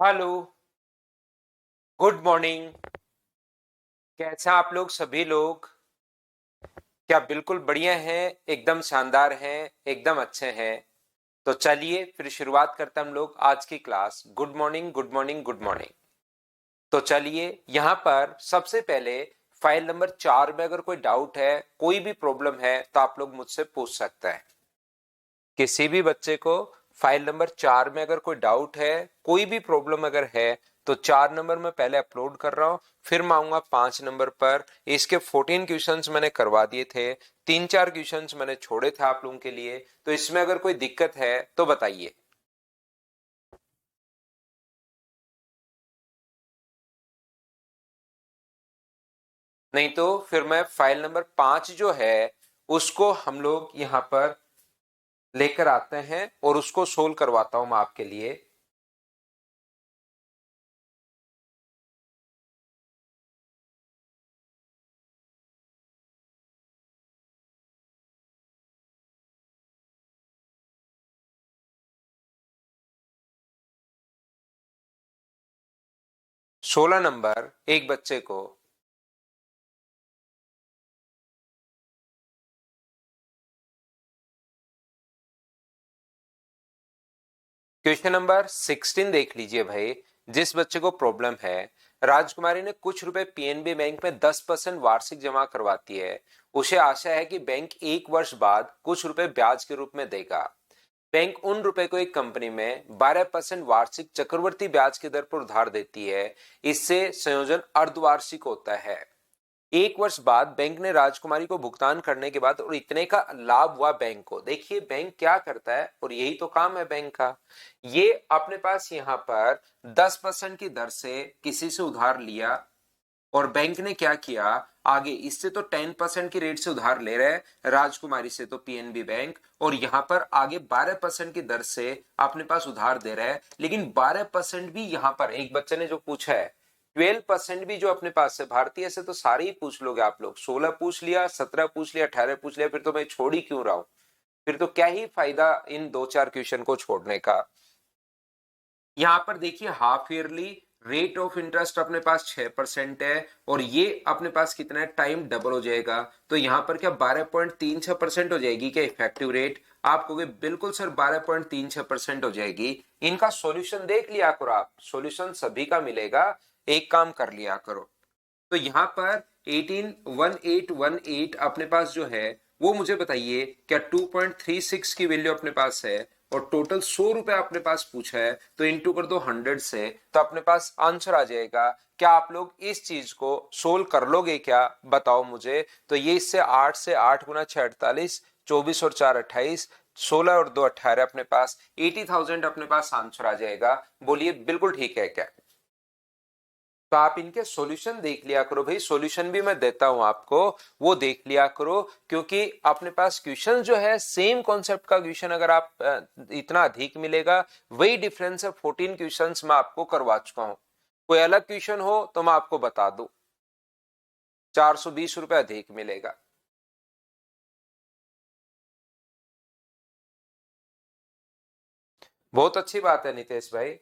Hello. Good morning. कैसे हैं आप लोग सभी लोग? क्या बिल्कुल बढ़िया हैं? एकदम शानदार हैं, एकदम अच्छे हैं। तो चलिए फिर शुरुआत करते हैं हम लोग आज की class. Good morning, good morning, good morning. तो चलिए यहाँ पर सबसे पहले फाइल नंबर 4 में अगर कोई डाउट है, कोई भी प्रॉब्लम है तो आप लोग मुझसे पूछ सकते हैं। किसी भी बच्चे को फाइल नंबर 4 में अगर कोई डाउट है, कोई भी प्रॉब्लम अगर है, तो 4 नंबर में पहले अपलोड कर रहा हूं, फिर मैं आऊंगा 5 नंबर पर। इसके 14 क्वेश्चंस मैंने करवा दिए थे, 3-4 क्वेश्चंस मैंने छोड़े थे आप लोगों के लिए। तो इसमें अगर कोई दिक्कत है तो बताइए। नहीं तो फिर मैं फाइल नंबर 5 जो है उसको हम लोग यहां पर लेकर आते हैं और उसको सोल्व करवाता हूं मैं आपके लिए। 16 नंबर एक बच्चे को। क्वेश्चन नंबर 16 देख लीजिए भाई। जिस बच्चे को प्रॉब्लम है, राजकुमारी ने कुछ रुपए पीएनबी बैंक में 10% वार्षिक जमा करवाती है। उसे आशा है कि बैंक 1 वर्ष बाद कुछ रुपए ब्याज के रूप में देगा। बैंक उन रुपए को एक कंपनी में 12% वार्षिक चक्रवर्ती ब्याज की दर पर उधार देती है। इससे संयोजन अर्धवार्षिक होता है। 1 वर्ष बाद बैंक ने राजकुमारी को भुगतान करने के बाद और इतने का लाभ हुआ बैंक को। देखिए बैंक क्या करता है, और यही तो काम है बैंक का। ये अपने पास यहाँ पर 10% की दर से किसी से उधार लिया, और बैंक ने क्या किया, आगे इससे तो 10% की रेट से उधार ले रहे हैं राजकुमारी से, तो पीएनबी बैंक, और यहां पर आगे 12% की दर से अपने पास उधार दे रहा है। लेकिन 12% भी यहां पर एक बच्चे ने जो पूछा है, 12% भी जो अपने पास है भारतीय से, तो सारे ही पूछ लोगे आप लोग। 16 पूछ लिया, 17 पूछ लिया, 18 पूछ लिया, फिर तो मैं छोड़ ही क्यों रहा हूं। फिर तो क्या ही फायदा इन 2-4 क्वेश्चन को छोड़ने का। यहां पर देखिए half yearly rate of interest अपने पास 6% है, और ये अपने पास कितना है, टाइम डबल हो जाएगा। तो यहां पर क्या 12.36% हो जाएगी क्या इफेक्टिव रेट? आप कहोगे बिल्कुल सर 12.36% हो जाएगी। इनका सॉल्यूशन देख लिया करो आप, सॉल्यूशन सभी का मिलेगा, एक काम कर लिया करो। तो यहां पर 181818 अपने पास जो है, वो मुझे बताइए क्या 2.36 की वैल्यू अपने पास है, और टोटल 100 रुपए अपने पास पूछा है, तो इंटू कर दो 100 से, तो अपने पास आंसर आ जाएगा। क्या आप लोग इस चीज को सोल्व कर लोगे क्या, बताओ मुझे। तो ये इससे 8 से 8 गुना 6 48, 24 और 4 28, 16 और 2 18, अपने पास 80,000 अपने पास आंसर आ जाएगा। बोलिए बिल्कुल ठीक है क्या? तो आप इनके सॉल्यूशन देख लिया करो भाई, सॉल्यूशन भी मैं देता हूं आपको, वो देख लिया करो। क्योंकि अपने पास क्वेश्चन जो है सेम कॉन्सेप्ट का क्वेश्चन अगर आप इतना अधिक मिलेगा, वही डिफरेंस है 14 क्वेश्चंस मैं आपको करवा चुका हूं। कोई अलग क्वेश्चन हो तो मैं आपको बता दूं, 420 रुपए अधिक मिलेगा। बहुत अच्छी बात है नितेश भाई,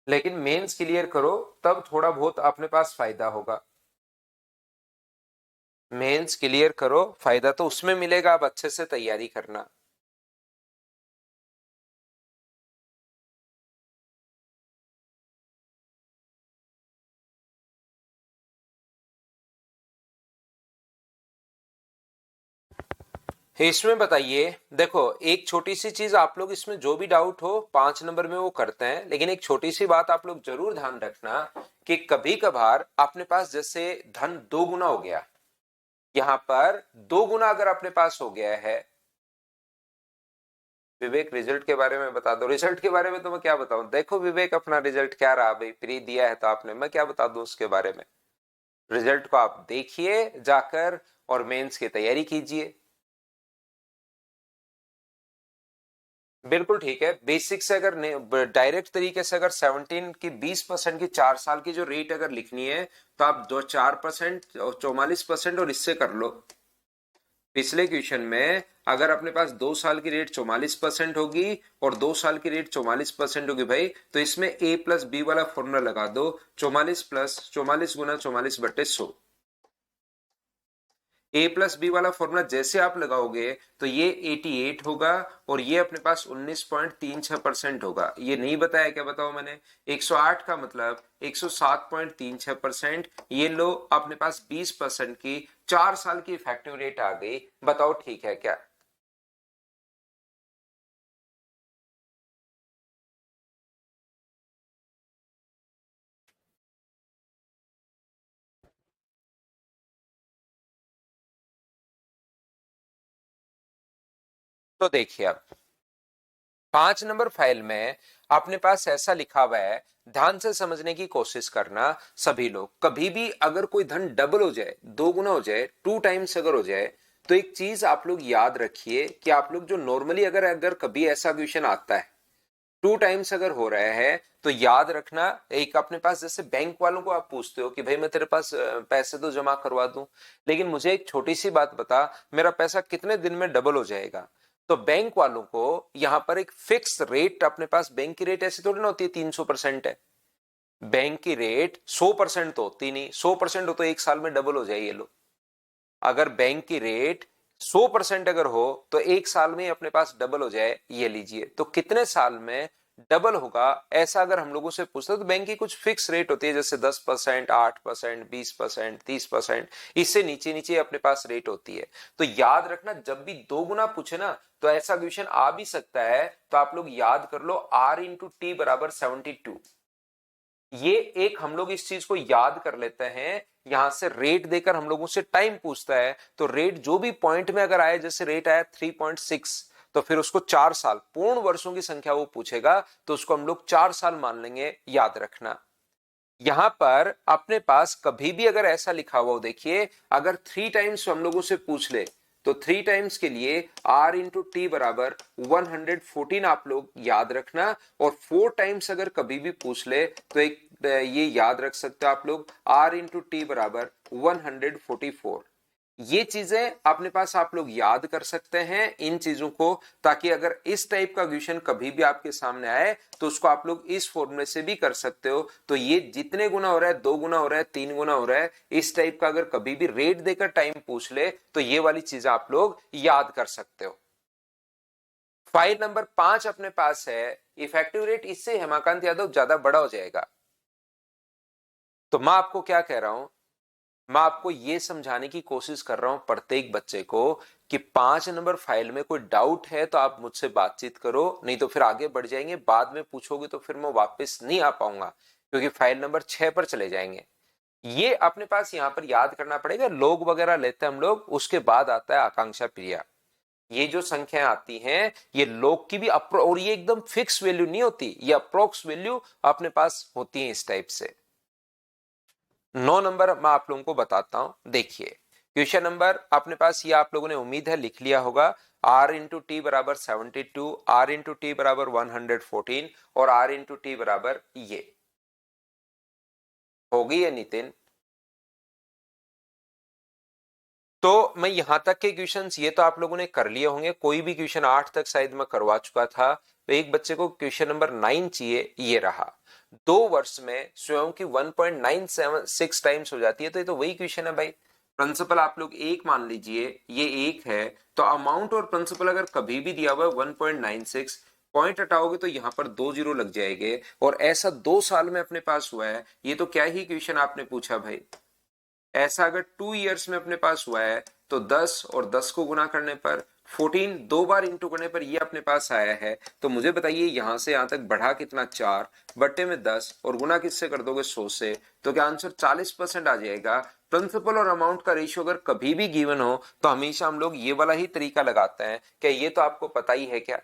लेकिन मेंस क्लियर करो, तब थोड़ा बहुत अपने पास फायदा होगा। मेंस क्लियर करो, फायदा तो उसमें मिलेगा, आप अच्छे से तैयारी करना। इसमें बताइए, देखो एक छोटी सी चीज, आप लोग इसमें जो भी डाउट हो 5 नंबर में वो करते हैं, लेकिन एक छोटी सी बात आप लोग जरूर ध्यान रखना कि कभी कभार अपने पास जैसे धन 2 गुना हो गया, यहां पर 2 गुना अगर अपने पास हो गया है। विवेक रिजल्ट के बारे में बता दो। रिजल्ट के बारे में तो मैं क्या बताऊं, देखो विवेक अपना रिजल्ट क्या रहा भाई, प्री दिया है तो आपने, मैं क्या बता दूं उसके बारे में। रिजल्ट को आप देखिए जाकर, और मेंस की तैयारी कीजिए। बिल्कुल ठीक है। बेसिक से अगर डायरेक्ट तरीके से अगर 17 की 20% की 4 साल की जो रेट अगर लिखनी है, तो आप दो 4% और 44% और इससे कर लो। पिछले क्वेश्चन में अगर अपने पास 2 साल की रेट 44% होगी और 2 साल की रेट 44% होगी भाई, तो इसमें ए प्लस बी वाला फॉर्मूला लगा दो, 44 प्लस 44 गुना 44/100। ए प्लस बी वाला फॉर्मूला जैसे आप लगाओगे तो ये 88 होगा और ये अपने पास 19.36% होगा। ये नहीं बताया क्या, बताओ मैंने। 108 का मतलब 107.36%। ये लो अपने पास 20% की 4 साल की इफेक्टिव रेट आ गई। बताओ ठीक है क्या। तो देखिए अब 5 नंबर फाइल में अपने पास ऐसा लिखा हुआ है, ध्यान से समझने की कोशिश करना सभी लोग। कभी भी अगर कोई धन डबल हो जाए, 2 गुना हो जाए, 2 टाइम्स अगर हो जाए, तो एक चीज आप लोग याद रखिए कि आप लोग जो नॉर्मली अगर अगर कभी ऐसा क्वेश्चन आता है 2 टाइम्स अगर हो रहा है, तो याद रखना। एक अपने पास जैसे बैंक वालों को आप पूछते हो कि भाई मैं तेरे पास पैसे तो जमा करवा दूं, लेकिन मुझे एक छोटी सी बात बता, मेरा पैसा कितने दिन में डबल हो जाएगा। तो बैंक वालों को यहां पर एक फिक्स रेट, अपने पास बैंक की रेट ऐसी थोड़ी ना होती है 300% है। बैंक की रेट 100% तो होती नहीं, 100% हो तो एक साल में डबल हो जाए। ये लो, अगर बैंक की रेट 100% अगर हो तो एक साल में अपने पास डबल हो जाए। ये लीजिए, तो कितने साल में डबल होगा, ऐसा अगर हम लोगों से पूछते तो बैंक की कुछ फिक्स रेट होती है, जैसे 10%, 8%, 20%, 30%। इससे नीचे नीचे अपने पास रेट होती है। तो याद रखना, जब भी 2 गुना पूछे ना, तो ऐसा क्वेश्चन आ भी सकता है। तो आप लोग याद कर लो, R/T बराबर 72। ये एक हम लोग इस चीज को याद कर लेते हैं। यहां से रेट देकर हम लोगों से टाइम पूछता है, तो रेट जो भी पॉइंट में अगर आए, जैसे रेट आया 3.6, तो फिर उसको 4 साल, पूर्ण वर्षों की संख्या वो पूछेगा, तो उसको हम लोग 4 साल मान लेंगे। याद रखना, यहां पर अपने पास कभी भी अगर ऐसा लिखा हुआ हो, देखिए अगर 3 टाइम्स हम लोगों से पूछ ले, तो 3 टाइम्स के लिए R/T बराबर 114 आप लोग याद रखना। और 4 टाइम्स अगर कभी भी पूछ ले, तो एक ये याद रख सकते हो आप लोग, R/T बराबर 144। ये चीजें अपने पास आप लोग याद कर सकते हैं इन चीजों को, ताकि अगर इस टाइप का क्वेश्चन कभी भी आपके सामने आए, तो उसको आप लोग इस फॉर्मूले से भी कर सकते हो। तो ये जितने गुना हो रहा है, 2 गुना हो रहा है, 3 गुना हो रहा है, इस टाइप का अगर कभी भी रेट देकर टाइम पूछ ले, तो ये वाली चीज आप लोग याद कर सकते हो। फाइल नंबर 5 अपने पास है, इफेक्टिव रेट इससे हेमाकांत यादव ज्यादा बड़ा हो जाएगा। तो मैं आपको क्या कह रहा हूं, मैं आपको यह समझाने की कोशिश कर रहा हूं प्रत्येक बच्चे को कि 5 नंबर फाइल में कोई डाउट है तो आप मुझसे बातचीत करो, नहीं तो फिर आगे बढ़ जाएंगे। बाद में पूछोगे तो फिर मैं वापस नहीं आ पाऊंगा, क्योंकि फाइल नंबर 6 पर चले जाएंगे। ये अपने पास यहां पर याद करना पड़ेगा, लोग वगैरह लेते हैं हम लोग, उसके बाद आता है आकांक्षा प्रिया। ये जो संख्याएं आती हैं, ये लोग की भी और ये एकदम फिक्स वैल्यू नहीं होती, ये अप्रोक्स वैल्यू अपने पास होती है इस टाइप से। 9 नंबर मैं आप लोगों को बताता हूं, देखिए क्वेश्चन नंबर अपने पास ये आप लोगों ने उम्मीद है लिख लिया होगा। R/T बराबर 72, R/T बराबर 114 और R/T बराबर ये होगी है नितिन। तो मैं यहां तक के क्वेश्चंस ये तो आप लोगों ने कर लिए होंगे, कोई भी क्वेश्चन 8 तक शायद मैं करवा चुका था। तो एक बच्चे को क्वेश्चन नंबर 9 चाहिए, ये रहा। 2 वर्ष में स्वयं की 1.976 टाइम्स हो जाती है, तो ये तो वही क्वेश्चन है भाई। प्रिंसिपल आप लोग एक मान लीजिए, ये एक है, तो अमाउंट और प्रिंसिपल अगर कभी भी दिया हुआ है 1.96, पॉइंट हटाओगे तो यहां पर 2 जीरो लग जाएंगे। और ऐसा 2 साल में अपने पास हुआ है, ये तो क्या ही क्वेश्चन आपने पूछा भाई। ऐसा अगर 2 इयर्स में अपने पास हुआ है, तो 10 और 10 को गुना करने पर 14, 2 बार इंटू करने पर ये अपने पास आया है। तो मुझे बताइए यहां से यहां तक बढ़ा कितना, 4/10 और गुना किससे कर दोगे, 100 से, तो क्या आंसर 40% आ जाएगा। प्रिंसिपल और अमाउंट का रेशियो अगर कभी भी गिवन हो, तो हमेशा हम लोग ये वाला ही तरीका लगाते हैं। क्या ये तो आपको पता ही है क्या।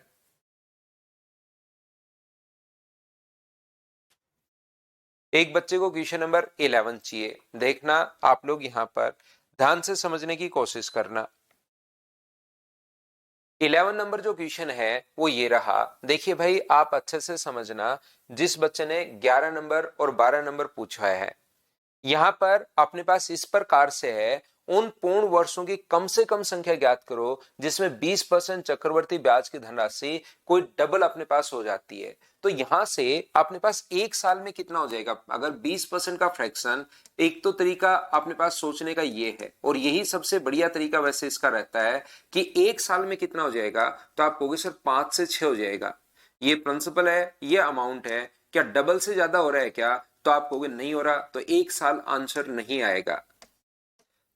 एक बच्चे को क्वेश्चन नंबर 11 चाहिए, देखना आप लोग यहां पर ध्यान से समझने की कोशिश करना। 11 नंबर जो क्वेश्चन है वो ये रहा। देखिए भाई आप अच्छे से समझना, जिस बच्चे ने 11 नंबर और 12 नंबर पूछा है, यहां पर अपने पास इस प्रकार से है। उन पूर्ण वर्षों की कम से कम संख्या ज्ञात करो जिसमें 20% चक्रवर्ती ब्याज की धनराशि कोई डबल अपने पास हो जाती है। तो यहां से अपने पास एक साल में कितना हो जाएगा, अगर 20% का फ्रैक्शन, एक तो तरीका अपने पास सोचने का ये है, और यही सबसे बढ़िया तरीका वैसे इसका रहता है कि एक साल में कितना हो जाएगा, तो आप कहोगे सर 5 से 6 हो जाएगा। ये प्रिंसिपल है, ये अमाउंट है, क्या डबल से ज्यादा हो रहा है क्या, तो आप कहोगे नहीं हो रहा, तो एक साल आंसर नहीं आएगा।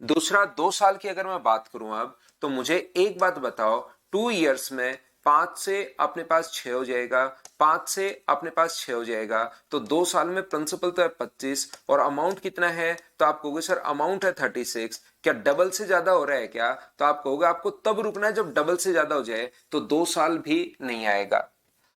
दूसरा, 2 साल की अगर मैं बात करूं अब, तो मुझे एक बात बताओ, 2 इयर्स में 5 से अपने पास 6 हो जाएगा, 5 से अपने पास 6 हो जाएगा, तो 2 साल में प्रिंसिपल तो है 25 और अमाउंट कितना है, तो आप कहोगे सर अमाउंट है 36, क्या डबल से ज्यादा हो रहा है क्या, तो आप कहोगे आपको तब रुकना है जब डबल से ज्यादा हो जाए, तो 2 साल भी नहीं आएगा।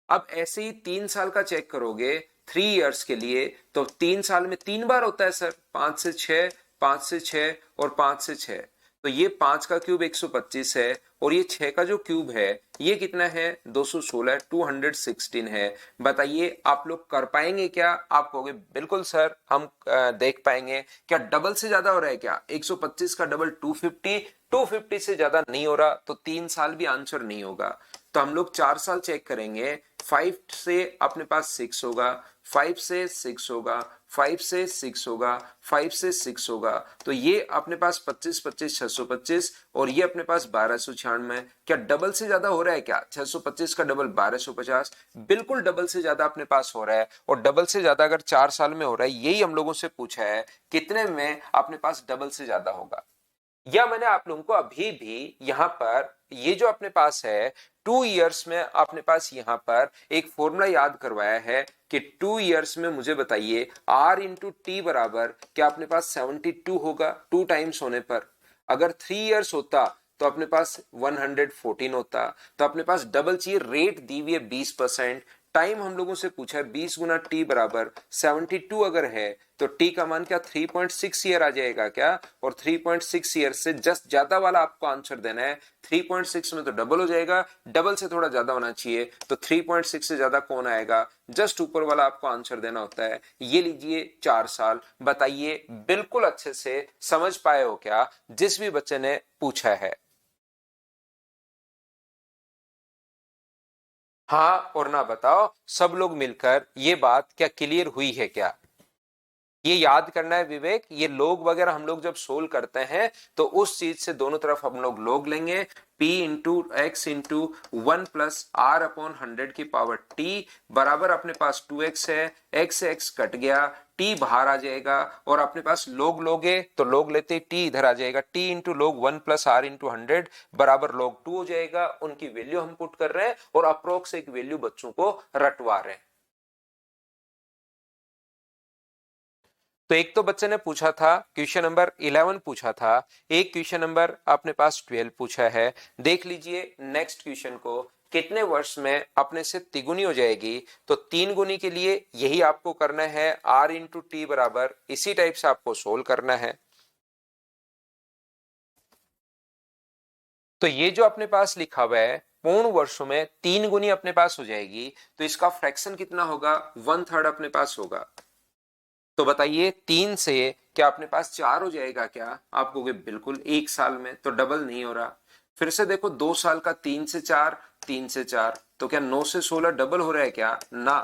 अब ऐसे ही 3 साल का चेक करोगे 3 इयर्स के लिए, तो 3 साल में 3 बार होता है सर, 5 से 6, 5 से 6 और 5 से 6, तो ये 5 का क्यूब 125 है, और ये 6 का जो क्यूब है ये कितना है, 216, 216 है। बताइए आप लोग कर पाएंगे क्या, आप कहोगे बिल्कुल सर हम देख पाएंगे। क्या डबल से ज्यादा हो रहा है क्या, 125 का डबल 250, 250 से ज्यादा नहीं हो रहा, तो 3 साल भी आंसर नहीं होगा। तो हम लोग 4 साल चेक करेंगे, 5 से अपने पास 6 होगा, 5 से 6 होगा, 5 से 6 होगा, 5 से 6 होगा, तो ये अपने पास 25, 25, 625, और ये अपने पास 1296। क्या डबल से ज्यादा हो रहा है क्या, 625 का डबल 1250, बिल्कुल डबल से ज्यादा अपने पास हो रहा है। और डबल से ज्यादा अगर 4 साल में हो रहा है, यही हम लोगों से पूछा है कितने में अपने पास डबल से ज्यादा होगा। या मैंने आप लोगों को अभी भी यहां पर ये जो अपने पास है 2 इयर्स में अपने पास यहां पर एक फॉर्मूला याद करवाया है कि 2 इयर्स में मुझे बताइए R इंटू टी बराबर क्या अपने पास 72 होगा 2 टाइम्स होने पर। अगर 3 इयर्स होता तो अपने पास 114 होता। तो अपने पास डबल चाहिए, रेट दी हुई है 20%, टाइम हम लोगों से पूछा है 20 गुना टी बराबर 72 अगर है तो टी का मान क्या 3.6 ईयर आ जाएगा क्या, और 3.6 ईयर से जस्ट ज्यादा वाला आपको आंसर देना है। 3.6 में तो डबल हो जाएगा, डबल से थोड़ा ज्यादा होना चाहिए, तो 3.6 से ज्यादा कौन आएगा, जस्ट ऊपर वाला आपको आंसर देना होता है। ये लीजिए 4 साल। बताइए बिल्कुल अच्छे से समझ पाए हो क्या जिस भी बच्चे ने पूछा है। हाँ और ना बताओ सब लोग मिलकर ये बात क्या क्लियर हुई है क्या। ये याद करना है विवेक, ये लोग वगैरह हम लोग जब सोल्व करते हैं तो उस चीज से दोनों तरफ हम लोग लोग लेंगे, p into x into 1 + r/100 की पावर t बराबर अपने पास 2x है, x से x कट गया, t बाहर आ जाएगा, और अपने पास लोग लोगे तो लोग लेते t इधर आ जाएगा, t इंटू लोग 1 + r/100 बराबर लोग 2 हो जाएगा। उनकी वैल्यू हम पुट कर रहे हैं और अप्रोक्स एक वैल्यू बच्चों को रटवा रहे हैं। तो एक तो बच्चे ने पूछा था क्वेश्चन नंबर 11 पूछा था, एक क्वेश्चन नंबर अपने पास 12 पूछा है। देख लीजिए नेक्स्ट क्वेश्चन को, कितने वर्ष में अपने से तिगुनी हो जाएगी, तो 3 गुनी के लिए यही आपको करना है, r इंटू टी बराबर इसी टाइप से आपको सोल्व करना है। तो ये जो अपने पास लिखा हुआ है पूर्ण वर्षों में 3 गुनी अपने पास हो जाएगी, तो इसका फ्रैक्शन कितना होगा, 1/3 अपने पास होगा। तो बताइए 3 से क्या अपने पास 4 हो जाएगा क्या, आप कहोगे बिल्कुल एक साल में, तो डबल नहीं हो रहा। फिर से देखो 2 साल का 3 से 4, 3 से 4, तो क्या 9 से 16 डबल हो रहा है क्या, ना।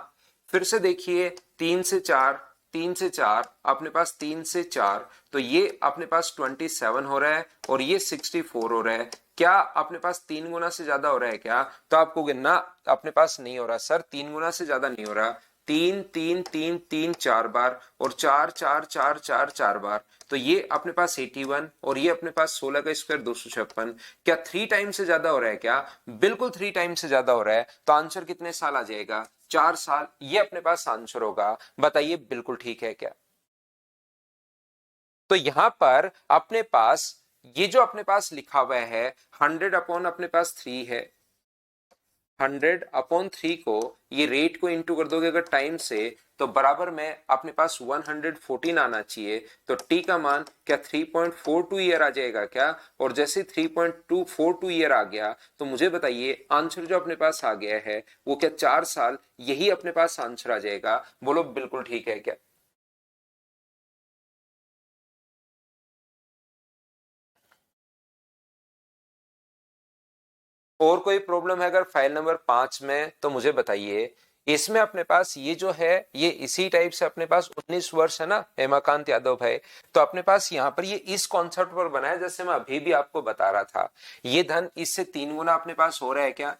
फिर से देखिए 3 से 4, 3 से 4, अपने पास 3 से 4, तो ये अपने पास 27 हो रहा है, और ये 64 हो रहा है। क्या अपने पास 3 गुना से ज्यादा हो रहा है क्या, तो आप कहोगे ना अपने पास नहीं हो रहा सर, 3 गुना से ज्यादा नहीं हो रहा। 3 3 3 3 4 बार, और 4 4 4 4 4 बार, तो ये अपने पास 81, और ये अपने पास 16 का स्क्वायर 256। क्या 3 टाइम से ज्यादा हो रहा है क्या, बिल्कुल 3 टाइम से ज्यादा हो रहा है, तो आंसर कितने साल आ जाएगा, 4 साल, ये अपने पास आंसर होगा। बताइए बिल्कुल ठीक है क्या। तो यहां पर अपने पास ये जो अपने पास लिखा हुआ है 100 अपॉन अपने पास 3 है, 100/3 को ये रेट को इंटू कर दोगे अगर टाइम से, तो बराबर में अपने पास 114 आना चाहिए। तो टी का मान क्या 3.42 ईयर आ जाएगा क्या, और जैसे 3.242 ईयर आ गया, तो मुझे बताइए आंसर जो अपने पास आ गया है वो क्या 4 साल, यही अपने पास आंसर आ जाएगा। बोलो बिल्कुल ठीक है क्या। और कोई प्रॉब्लम है अगर फाइल नंबर 5 में तो मुझे बताइए। इसमें अपने पास ये जो है ये इसी टाइप से अपने पास 19 वर्ष है ना हेमाकांत यादव भाई। तो अपने पास यहाँ पर ये इस कॉन्सेप्ट पर बना है जैसे मैं अभी भी आपको बता रहा था। ये धन इससे 3 गुना अपने पास हो रहा है क्या?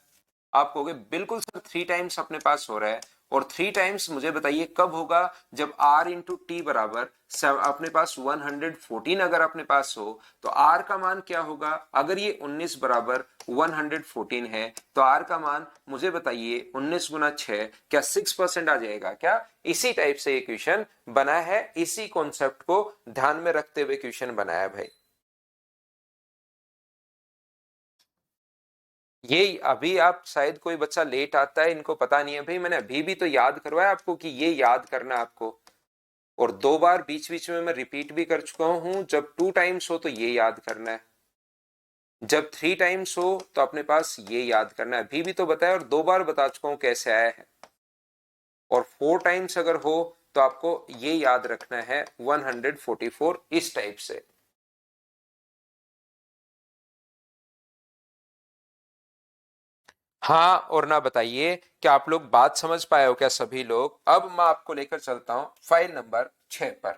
आप कहोगे बिल्कुल सर 3 टाइम्स अपने पास हो रहा है। और 3 टाइम्स मुझे बताइए कब होगा? जब r इंटू टी बराबर अपने पास 114 अगर अपने पास हो तो r का मान क्या होगा? अगर ये 19 बराबर 114 है तो r का मान मुझे बताइए 19 गुना 6 क्या 6% आ जाएगा क्या? इसी टाइप से ये क्वेश्चन बना है, इसी कॉन्सेप्ट को ध्यान में रखते हुए क्वेश्चन बनाया भाई। ये अभी आप शायद कोई बच्चा लेट आता है, इनको पता नहीं है भाई, मैंने अभी भी तो याद करवाया आपको कि ये याद करना है आपको। और 2 बार बीच बीच में मैं रिपीट भी कर चुका हूं, जब 2 टाइम्स हो तो ये याद करना है, जब 3 टाइम्स हो तो अपने पास ये याद करना है। अभी भी तो बताया और 2 बार बता चुका हूं कैसे आया है। और 4 टाइम्स अगर हो तो आपको ये याद रखना है 144 इस टाइप से। हाँ और ना बताइए क्या आप लोग बात समझ पाए हो क्या सभी लोग? अब मैं आपको लेकर चलता हूं फाइल नंबर 6 पर।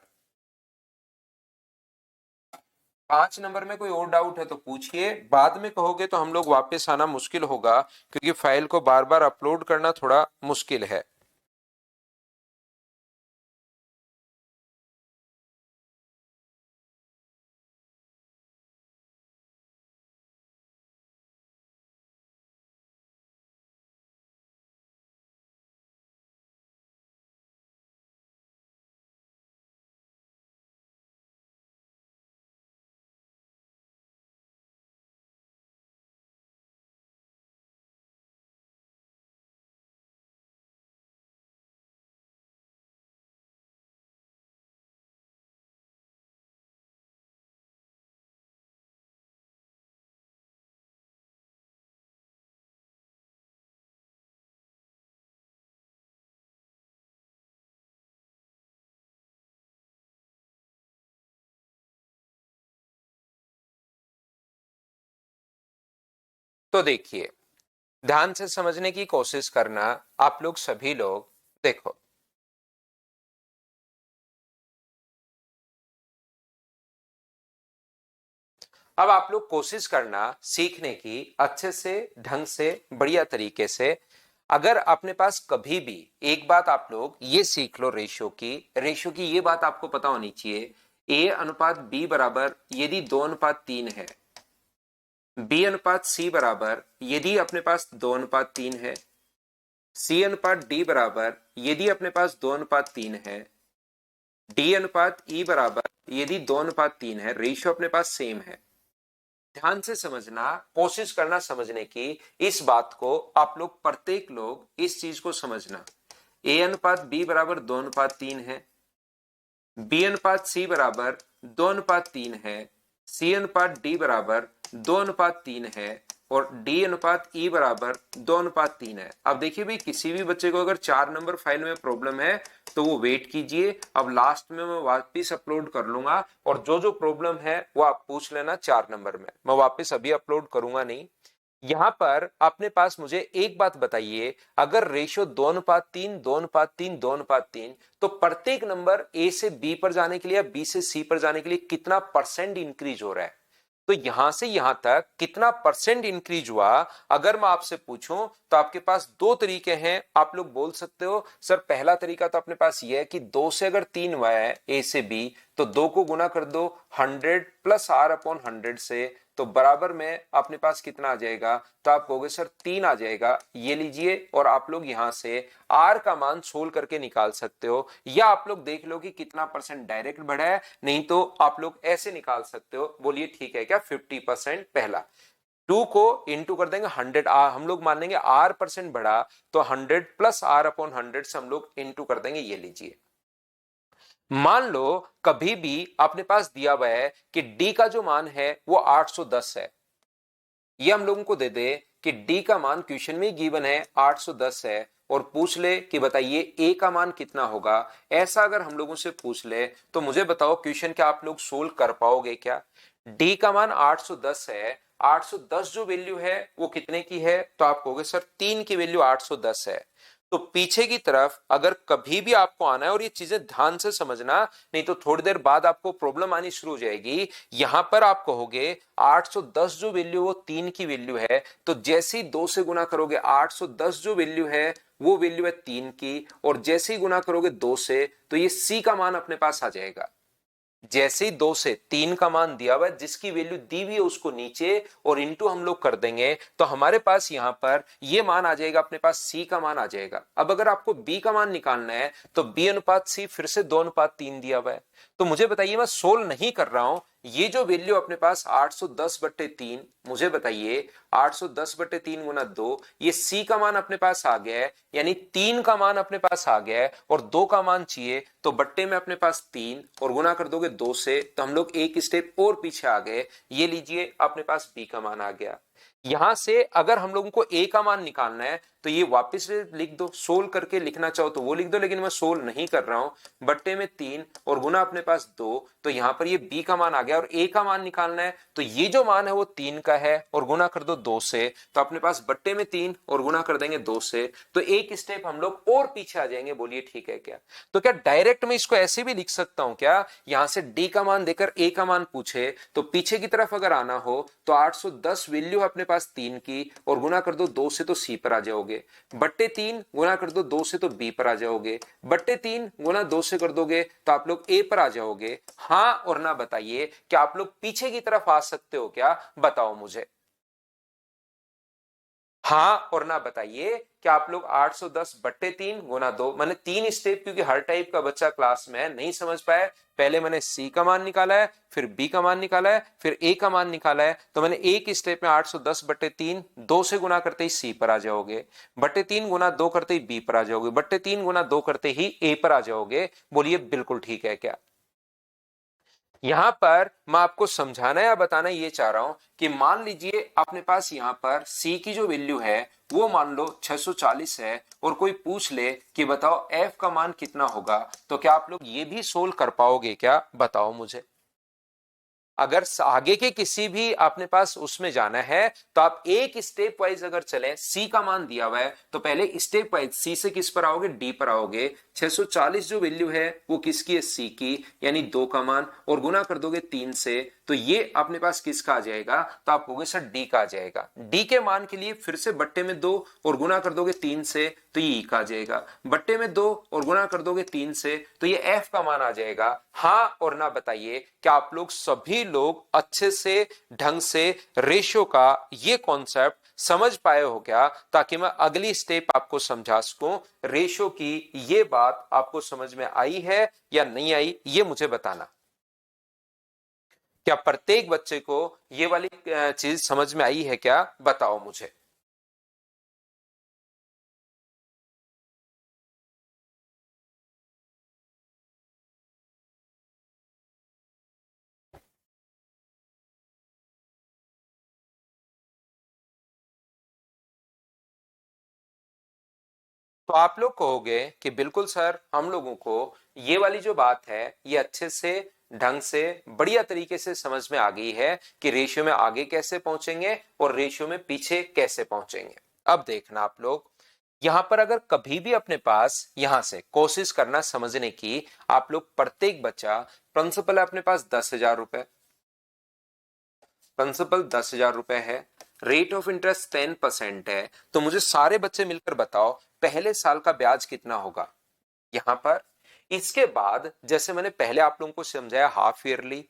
5 नंबर में कोई और डाउट है तो पूछिए, बाद में कहोगे तो हम लोग वापस आना मुश्किल होगा क्योंकि फाइल को बार बार अपलोड करना थोड़ा मुश्किल है। तो देखिए, ध्यान से समझने की कोशिश करना आप लोग सभी लोग। देखो, अब आप लोग कोशिश करना सीखने की अच्छे से, ढंग से, बढ़िया तरीके से। अगर अपने पास कभी भी एक बात आप लोग ये सीख लो, रेशियो की ये बात आपको पता होनी चाहिए। ए अनुपात बी बराबर यदि 2:3 है, बी अनुपात सी बराबर यदि अपने पास 2:3 है, सी अनुपात डी बराबर यदि अपने पास 2:3 है, डी अनुपात ई बराबर यदि 2:3 है, रेशियो अपने पास सेम है। ध्यान से समझना, कोशिश करना समझने की। इस बात को आप लोग प्रत्येक लोग इस चीज को समझना। ए अनुपात बी बराबर 2:3 है, बी अनुपात सी बराबर 2:3 है, सी अनुपात डी बराबर 2:3 है और डी अनुपात ई बराबर 2:3 है। अब देखिए भाई, किसी भी बच्चे को अगर 4 नंबर फाइल में प्रॉब्लम है तो वो वेट कीजिए, अब लास्ट में मैं वापस अपलोड कर लूंगा और जो जो प्रॉब्लम है वो आप पूछ लेना 4 नंबर में, मैं वापस अभी अपलोड करूंगा नहीं। यहां पर अपने पास मुझे एक बात बताइए, अगर रेशियो 2:3 2:3 2:3 तो प्रत्येक नंबर ए से बी पर जाने के लिए, बी से सी पर जाने के लिए कितना परसेंट इंक्रीज हो रहा है? तो यहां से यहां तक कितना परसेंट इंक्रीज हुआ अगर मैं आपसे पूछूं तो आपके पास 2 तरीके हैं। आप लोग बोल सकते हो सर पहला तरीका तो अपने पास यह है कि 2 से अगर 3 हुआ है ए से बी तो 2 को गुना कर दो 100 प्लस आर अपॉन 100 से, तो बराबर में अपने पास कितना आ जाएगा? तो आप कहोगे सर 3 आ जाएगा। ये लीजिए और आप लोग यहां से आर का मान सोल्व करके निकाल सकते हो, या आप लोग देख लो कि कितना परसेंट डायरेक्ट बढ़ा है, नहीं तो आप लोग ऐसे निकाल सकते हो। बोलिए ठीक है क्या? 50% पहला। 2 को इंटू कर देंगे 100, हम लोग मान लेंगे आर परसेंट बढ़ा तो 100 प्लस आर अपॉन 100 से हम लोग इंटू कर देंगे। ये लीजिए, मान लो कभी भी अपने पास दिया हुआ है कि डी का जो मान है वो 810 है, ये हम लोगों को दे दे कि डी का मान क्वेश्चन में गिवन है 810 है और पूछ ले कि बताइए ए का मान कितना होगा। ऐसा अगर हम लोगों से पूछ ले तो मुझे बताओ क्वेश्चन क्या आप लोग सोल्व कर पाओगे क्या? डी का मान 810 है 810 जो वैल्यू है वो कितने की है, तो आप कहोगे सर 3 की वैल्यू 810 है। तो पीछे की तरफ अगर कभी भी आपको आना है, और ये चीजें ध्यान से समझना, नहीं तो थोड़ी देर बाद आपको प्रॉब्लम आनी शुरू हो जाएगी। यहां पर आप कहोगे 810 जो वैल्यू वो 3 की वैल्यू है, तो जैसे ही 2 से गुना करोगे 810 जो वैल्यू है वो वैल्यू है 3 की, और जैसे ही गुना करोगे 2 से तो ये सी का मान अपने पास आ जाएगा। जैसे ही 2 से 3 का मान दिया हुआ है, जिसकी वैल्यू दी हुई है उसको नीचे और इनटू हम लोग कर देंगे, तो हमारे पास यहां पर ये मान आ जाएगा, अपने पास सी का मान आ जाएगा। अब अगर आपको बी का मान निकालना है तो बी अनुपात सी फिर से 2:3 दिया हुआ है। तो मुझे बताइए, मैं सोल्व नहीं कर रहा हूं, ये जो वैल्यू अपने पास 810/3, मुझे बताइए 810/3 गुना 2, ये सी का मान अपने पास आ गया है, यानी 3 का मान अपने पास आ गया है और 2 का मान चाहिए, तो बट्टे में अपने पास 3 और गुना कर दोगे 2 से, तो हम लोग एक स्टेप और पीछे आ गए। ये लीजिए अपने पास बी का मान आ गया। यहां से अगर हम लोगों को ए का मान निकालना है तो ये वापस से लिख दो, सोल्व करके लिखना चाहो तो वो लिख दो, लेकिन मैं सोल्व नहीं कर रहा हूं। बट्टे में 3 और गुना अपने पास 2, तो यहां पर ये बी का मान आ गया, और ए का मान निकालना है तो ये जो मान है वो 3 का है और गुना कर दो 2 से, तो अपने पास बट्टे में 3 और गुना कर देंगे 2 से, तो एक स्टेप हम लोग और पीछे आ जाएंगे। बोलिए ठीक है क्या? तो क्या डायरेक्ट मैं इसको ऐसे भी लिख सकता हूं क्या? यहां से डी का मान देकर ए का मान पूछे तो पीछे की तरफ अगर आना हो तो 810 वैल्यू अपने पास 3 की, और गुना कर दो 2 से तो सी पर आ जाओगे, बट्टे 3 गुना कर दो 2 से तो बी पर आ जाओगे, बट्टे 3 गुना 2 से कर दोगे तो आप लोग ए पर आ जाओगे। हां और ना बताइए, क्या आप लोग पीछे की तरफ आ सकते हो क्या? बताओ मुझे, हाँ और ना बताइए कि आप लोग 810/3 गुना 2, मैंने 3 स्टेप, क्योंकि हर टाइप का बच्चा क्लास में नहीं समझ पाया, पहले मैंने सी का मान निकाला है, फिर बी का मान निकाला है, फिर ए का मान निकाला है, तो मैंने एक स्टेप में 810/3 2 से गुना करते ही सी पर आ जाओगे, बट्टे 3 गुना 2 करते ही बी पर आ जाओगे, बट्टे 3 गुना 2 करते ही ए पर आ जाओगे। बोलिए बिल्कुल ठीक है क्या? यहां पर मैं आपको समझाना या बताना ये चाह रहा हूं कि मान लीजिए अपने पास यहां पर C की जो वैल्यू है वो मान लो 640 है, और कोई पूछ ले कि बताओ F का मान कितना होगा, तो क्या आप लोग ये भी सोल्व कर पाओगे क्या? बताओ मुझे। अगर आगे के किसी भी आपने पास उसमें जाना है तो आप एक स्टेप वाइज अगर चलें, सी का मान दिया हुआ है तो पहले स्टेप वाइज सी से किस पर आओगे? डी पर आओगे। 640 जो वैल्यू है वो किसकी है? सी की, यानी 2 का मान, और गुना कर दोगे 3 से, तो ये अपने पास किसका आ जाएगा? तो आप कहोगे सर डी का आ जाएगा। डी के मान के लिए फिर से बट्टे में 2 और गुना कर दोगे 3 से, तो ये ई का आ जाएगा। बट्टे में 2 और गुना कर दोगे 3 से, तो ये एफ का मान आ जाएगा। हाँ और ना बताइए, क्या आप लोग सभी लोग अच्छे से ढंग से रेशियो का ये कॉन्सेप्ट समझ पाए हो क्या? ताकि मैं अगली स्टेप आपको समझा सकूं। रेशियो की ये बात आपको समझ में आई है या नहीं आई, ये मुझे बताना। क्या प्रत्येक बच्चे को ये वाली चीज समझ में आई है क्या? बताओ मुझे। तो आप लोग कहोगे कि बिल्कुल सर, हम लोगों को ये वाली जो बात है ये अच्छे से ढंग से बढ़िया तरीके से समझ में आ गई है कि रेशियो में आगे कैसे पहुंचेंगे और रेशियो में पीछे कैसे पहुंचेंगे। अब देखना आप लोग, यहां पर अगर कभी भी अपने पास यहां से कोशिश करना समझने की, आप लोग प्रत्येक बच्चा, प्रिंसिपल है अपने पास 10,000 रुपए, प्रिंसिपल 10,000 रुपए है, रेट ऑफ इंटरेस्ट 10% है, तो मुझे सारे बच्चे मिलकर बताओ पहले साल का ब्याज कितना होगा यहां पर। इसके बाद जैसे मैंने पहले आप लोगों को समझाया हाफ ईयरली,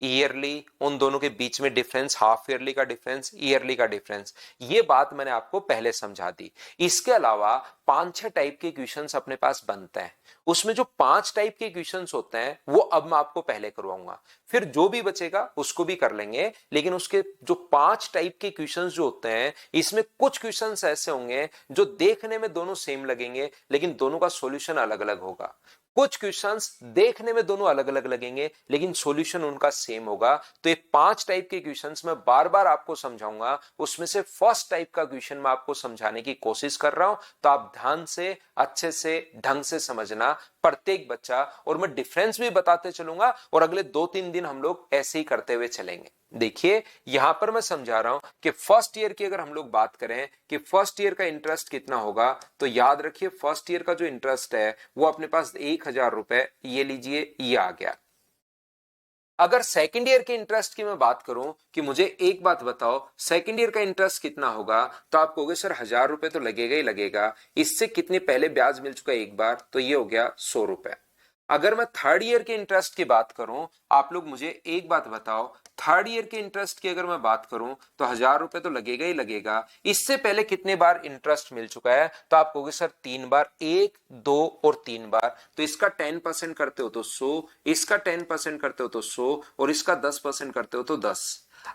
ईयरली, उन दोनों के बीच में डिफरेंस, हाफ ईयरली का डिफरेंस, ईयरली का डिफरेंस, ये बात मैंने आपको पहले समझा दी। इसके अलावा 5-6 टाइप के क्वेश्चंस अपने पास बनते हैं, उसमें जो 5 टाइप के क्वेश्चंस होते हैं वो अब मैं आपको पहले करवाऊंगा, फिर जो भी बचेगा उसको भी कर लेंगे। लेकिन उसके जो 5 टाइप के क्वेश्चंस जो होते हैं, इसमें कुछ क्वेश्चंस ऐसे होंगे जो देखने में दोनों सेम लगेंगे लेकिन दोनों का सॉल्यूशन अलग अलग होगा। कुछ क्वेश्चंस देखने में दोनों अलग अलग लगेंगे लेकिन सॉल्यूशन उनका सेम होगा। तो ये 5 टाइप के क्वेश्चंस मैं बार बार आपको समझाऊंगा, उसमें से फर्स्ट टाइप का क्वेश्चन मैं आपको समझाने की कोशिश कर रहा हूं, तो आप ध्यान से अच्छे से ढंग से समझना प्रत्येक बच्चा, और मैं डिफरेंस भी बताते चलूंगा और अगले 2-3 दिन हम लोग ऐसे ही करते हुए चलेंगे। देखिए यहां पर मैं समझा रहा हूं कि फर्स्ट ईयर की अगर हम लोग बात करें कि फर्स्ट ईयर का इंटरेस्ट कितना होगा, तो याद रखिए फर्स्ट ईयर का जो इंटरेस्ट है वो अपने पास 1,000 रुपए, ये लीजिए ये आ गया। अगर सेकंड ईयर के इंटरेस्ट की मैं बात करूं कि मुझे एक बात बताओ सेकंड ईयर का इंटरेस्ट कितना होगा, तो आप कहोगे सर 1,000 रुपए तो लगेगा ही लगेगा, इससे कितने पहले ब्याज मिल चुका है एक बार, तो ये हो गया 100 रुपए। अगर मैं थर्ड ईयर के इंटरेस्ट की बात करूं, आप लोग मुझे एक बात बताओ, थर्ड ईयर के इंटरेस्ट की अगर मैं बात करूं तो 1,000 रुपए तो लगेगा ही लगेगा, इससे पहले कितने बार इंटरेस्ट मिल चुका है, तो आप कहोगे सर 3 बार, 1, 2 और 3 बार, तो इसका 10% करते हो तो 100, इसका 10% करते हो तो 100 और इसका 10% करते हो तो 10।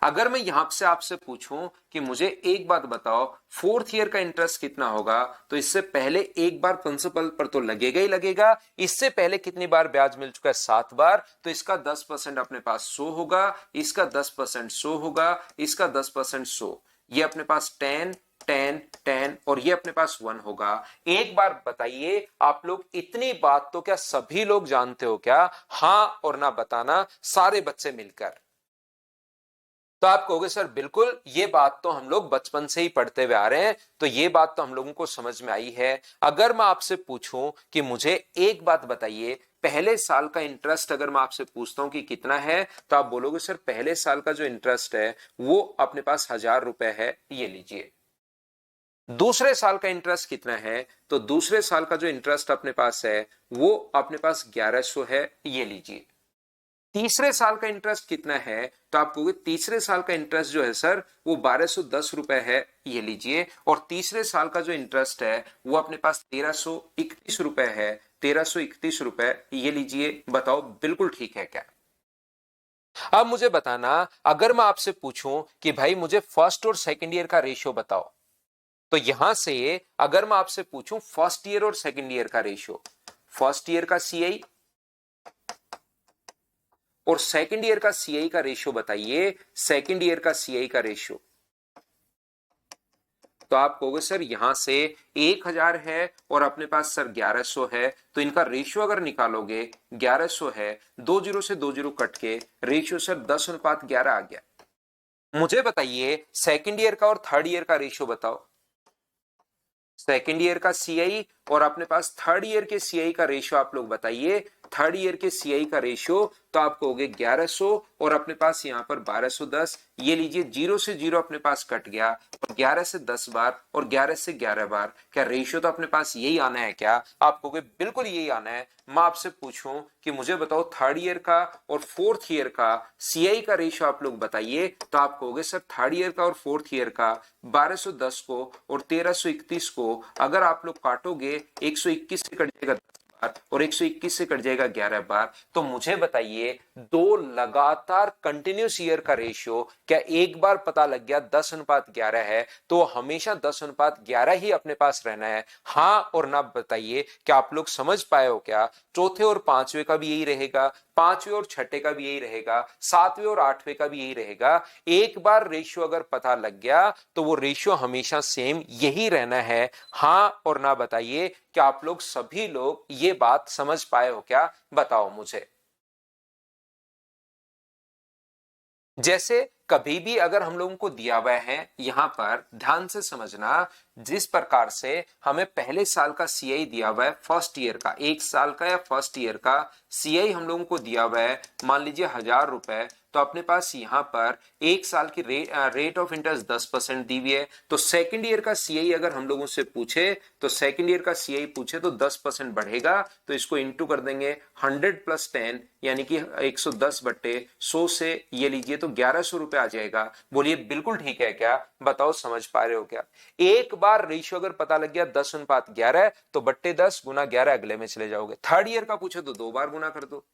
अगर मैं यहां से आपसे पूछूं कि मुझे एक बात बताओ फोर्थ ईयर का इंटरेस्ट कितना होगा, तो इससे पहले एक बार प्रिंसिपल पर तो लगेगा ही लगेगा, इससे पहले कितनी बार ब्याज मिल चुका है 7 बार, तो इसका 10% अपने पास 100 होगा, इसका 10% 100 होगा, इसका 10% 100, ये अपने पास 10 10 10 और ये अपने पास 1 होगा। एक बार बताइए आप लोग, इतनी बात तो क्या सभी लोग जानते हो क्या? हां और ना बताना सारे बच्चे मिलकर। तो आप कहोगे सर बिल्कुल, ये बात तो हम लोग बचपन से ही पढ़ते हुए आ रहे हैं, तो ये बात तो हम लोगों को समझ में आई है। अगर मैं आपसे पूछूं कि मुझे एक बात बताइए, पहले साल का इंटरेस्ट अगर मैं आपसे पूछता हूं कि कितना है, तो आप बोलोगे सर पहले साल का जो इंटरेस्ट है वो अपने पास 1,000 रुपए है, ये लीजिए। दूसरे साल का इंटरेस्ट कितना है, तो दूसरे साल का जो इंटरेस्ट अपने पास है वो अपने पास 1,100 है, ये लीजिए। तीसरे साल का इंटरेस्ट कितना है, तो आप कहोगे तीसरे साल का इंटरेस्ट जो है सर वो 1,210 रुपए है, ये लीजिए। और तीसरे साल का जो इंटरेस्ट है वो अपने पास 1,331 रुपए है, 1,331 रुपए, ये लीजिए। बताओ बिल्कुल ठीक है क्या? अब मुझे बताना, अगर मैं आपसे पूछूं कि भाई मुझे फर्स्ट और सेकंड ईयर का रेशियो बताओ, तो यहां से अगर मैं आपसे पूछूं फर्स्ट ईयर और सेकंड ईयर का रेशियो, फर्स्ट ईयर का सीआई और सेकंड ईयर का सीआई का रेशियो बताइए, सेकंड ईयर का सीआई का रेशियो। तो आप कहोगे सर यहां से 1,000 है और अपने पास सर 1,100 है, तो इनका रेशियो अगर निकालोगे 1,100 है, 2 जीरो से 2 जीरो कट के रेशियो सर 10:11 आ गया। मुझे बताइए सेकंड ईयर का और थर्ड ईयर का रेशियो बताओ, सेकंड ईयर का सीआई और अपने पास थर्ड ईयर के सीआई का रेशियो आप लोग बताइए। थर्ड ईयर के सीआई का रेशियो तो आप कहोगे 1,100 और अपने पास यहां पर 1,210, ये लीजिए। 0 से 0 अपने पास कट गया और 11 से 10 बार और 11 से 11 बार, क्या रेशियो तो अपने पास यही आना है क्या? आप कहोगे बिल्कुल यही आना है। मैं आपसे पूछूं कि मुझे बताओ थर्ड ईयर का और फोर्थ ईयर का सीआई का रेशियो आप लोग बताइए, तो आप कहोगे सर थर्ड ईयर का और फोर्थ ईयर का 1,210 को और 1,331 को अगर आप लोग काटोगे 121 से कट जाएगा 10 बार और 121 से कट जाएगा 11 बार, तो मुझे बताइए दो लगातार कंटिन्यूस ईयर का रेशियो, क्या एक बार पता लग गया 10:11 है तो हमेशा 10:11 ही अपने पास रहना है? हाँ और ना बताइए, क्या आप लोग समझ पाए हो क्या? चौथे और पांचवे का भी यही रहेगा, पांचवे और छठे का भी यही रहेगा, सातवें और आठवें का भी यही रहेगा। एक बार रेशियो अगर पता लग गया तो वो रेशियो हमेशा सेम यही रहना है। हाँ और ना बताइए, क्या आप लोग सभी लोग ये बात समझ पाए हो क्या? बताओ मुझे। जैसे कभी भी अगर हम लोगों को दिया हुआ है, यहां पर ध्यान से समझना, जिस प्रकार से हमें पहले साल का सीआई दिया हुआ है, फर्स्ट ईयर का, एक साल का या फर्स्ट ईयर का सीआई हम लोगों को दिया हुआ है, मान लीजिए 1,000 रुपए, तो अपने पास यहां पर एक साल की रेट ऑफ इंटरेस्ट 10% दी हुई है। तो सेकंड ईयर का सीआई अगर हम लोगों से पूछे, तो सेकंड ईयर का सीआई पूछे तो 10% बढ़ेगा, तो इसको इंटू कर देंगे 100 + 10 यानी कि 110/100 से, ये लीजिए तो 1,100 रुपए आ जाएगा। बोलिए बिल्कुल ठीक है क्या? बताओ समझ पा रहे हो क्या? एक बार रेशियो अगर पता लग गया 10:11 तो बट्टे 10 गुना 11 अगले में चले जाओगे। थर्ड ईयर का पूछे तो 2 बार गुना कर दो।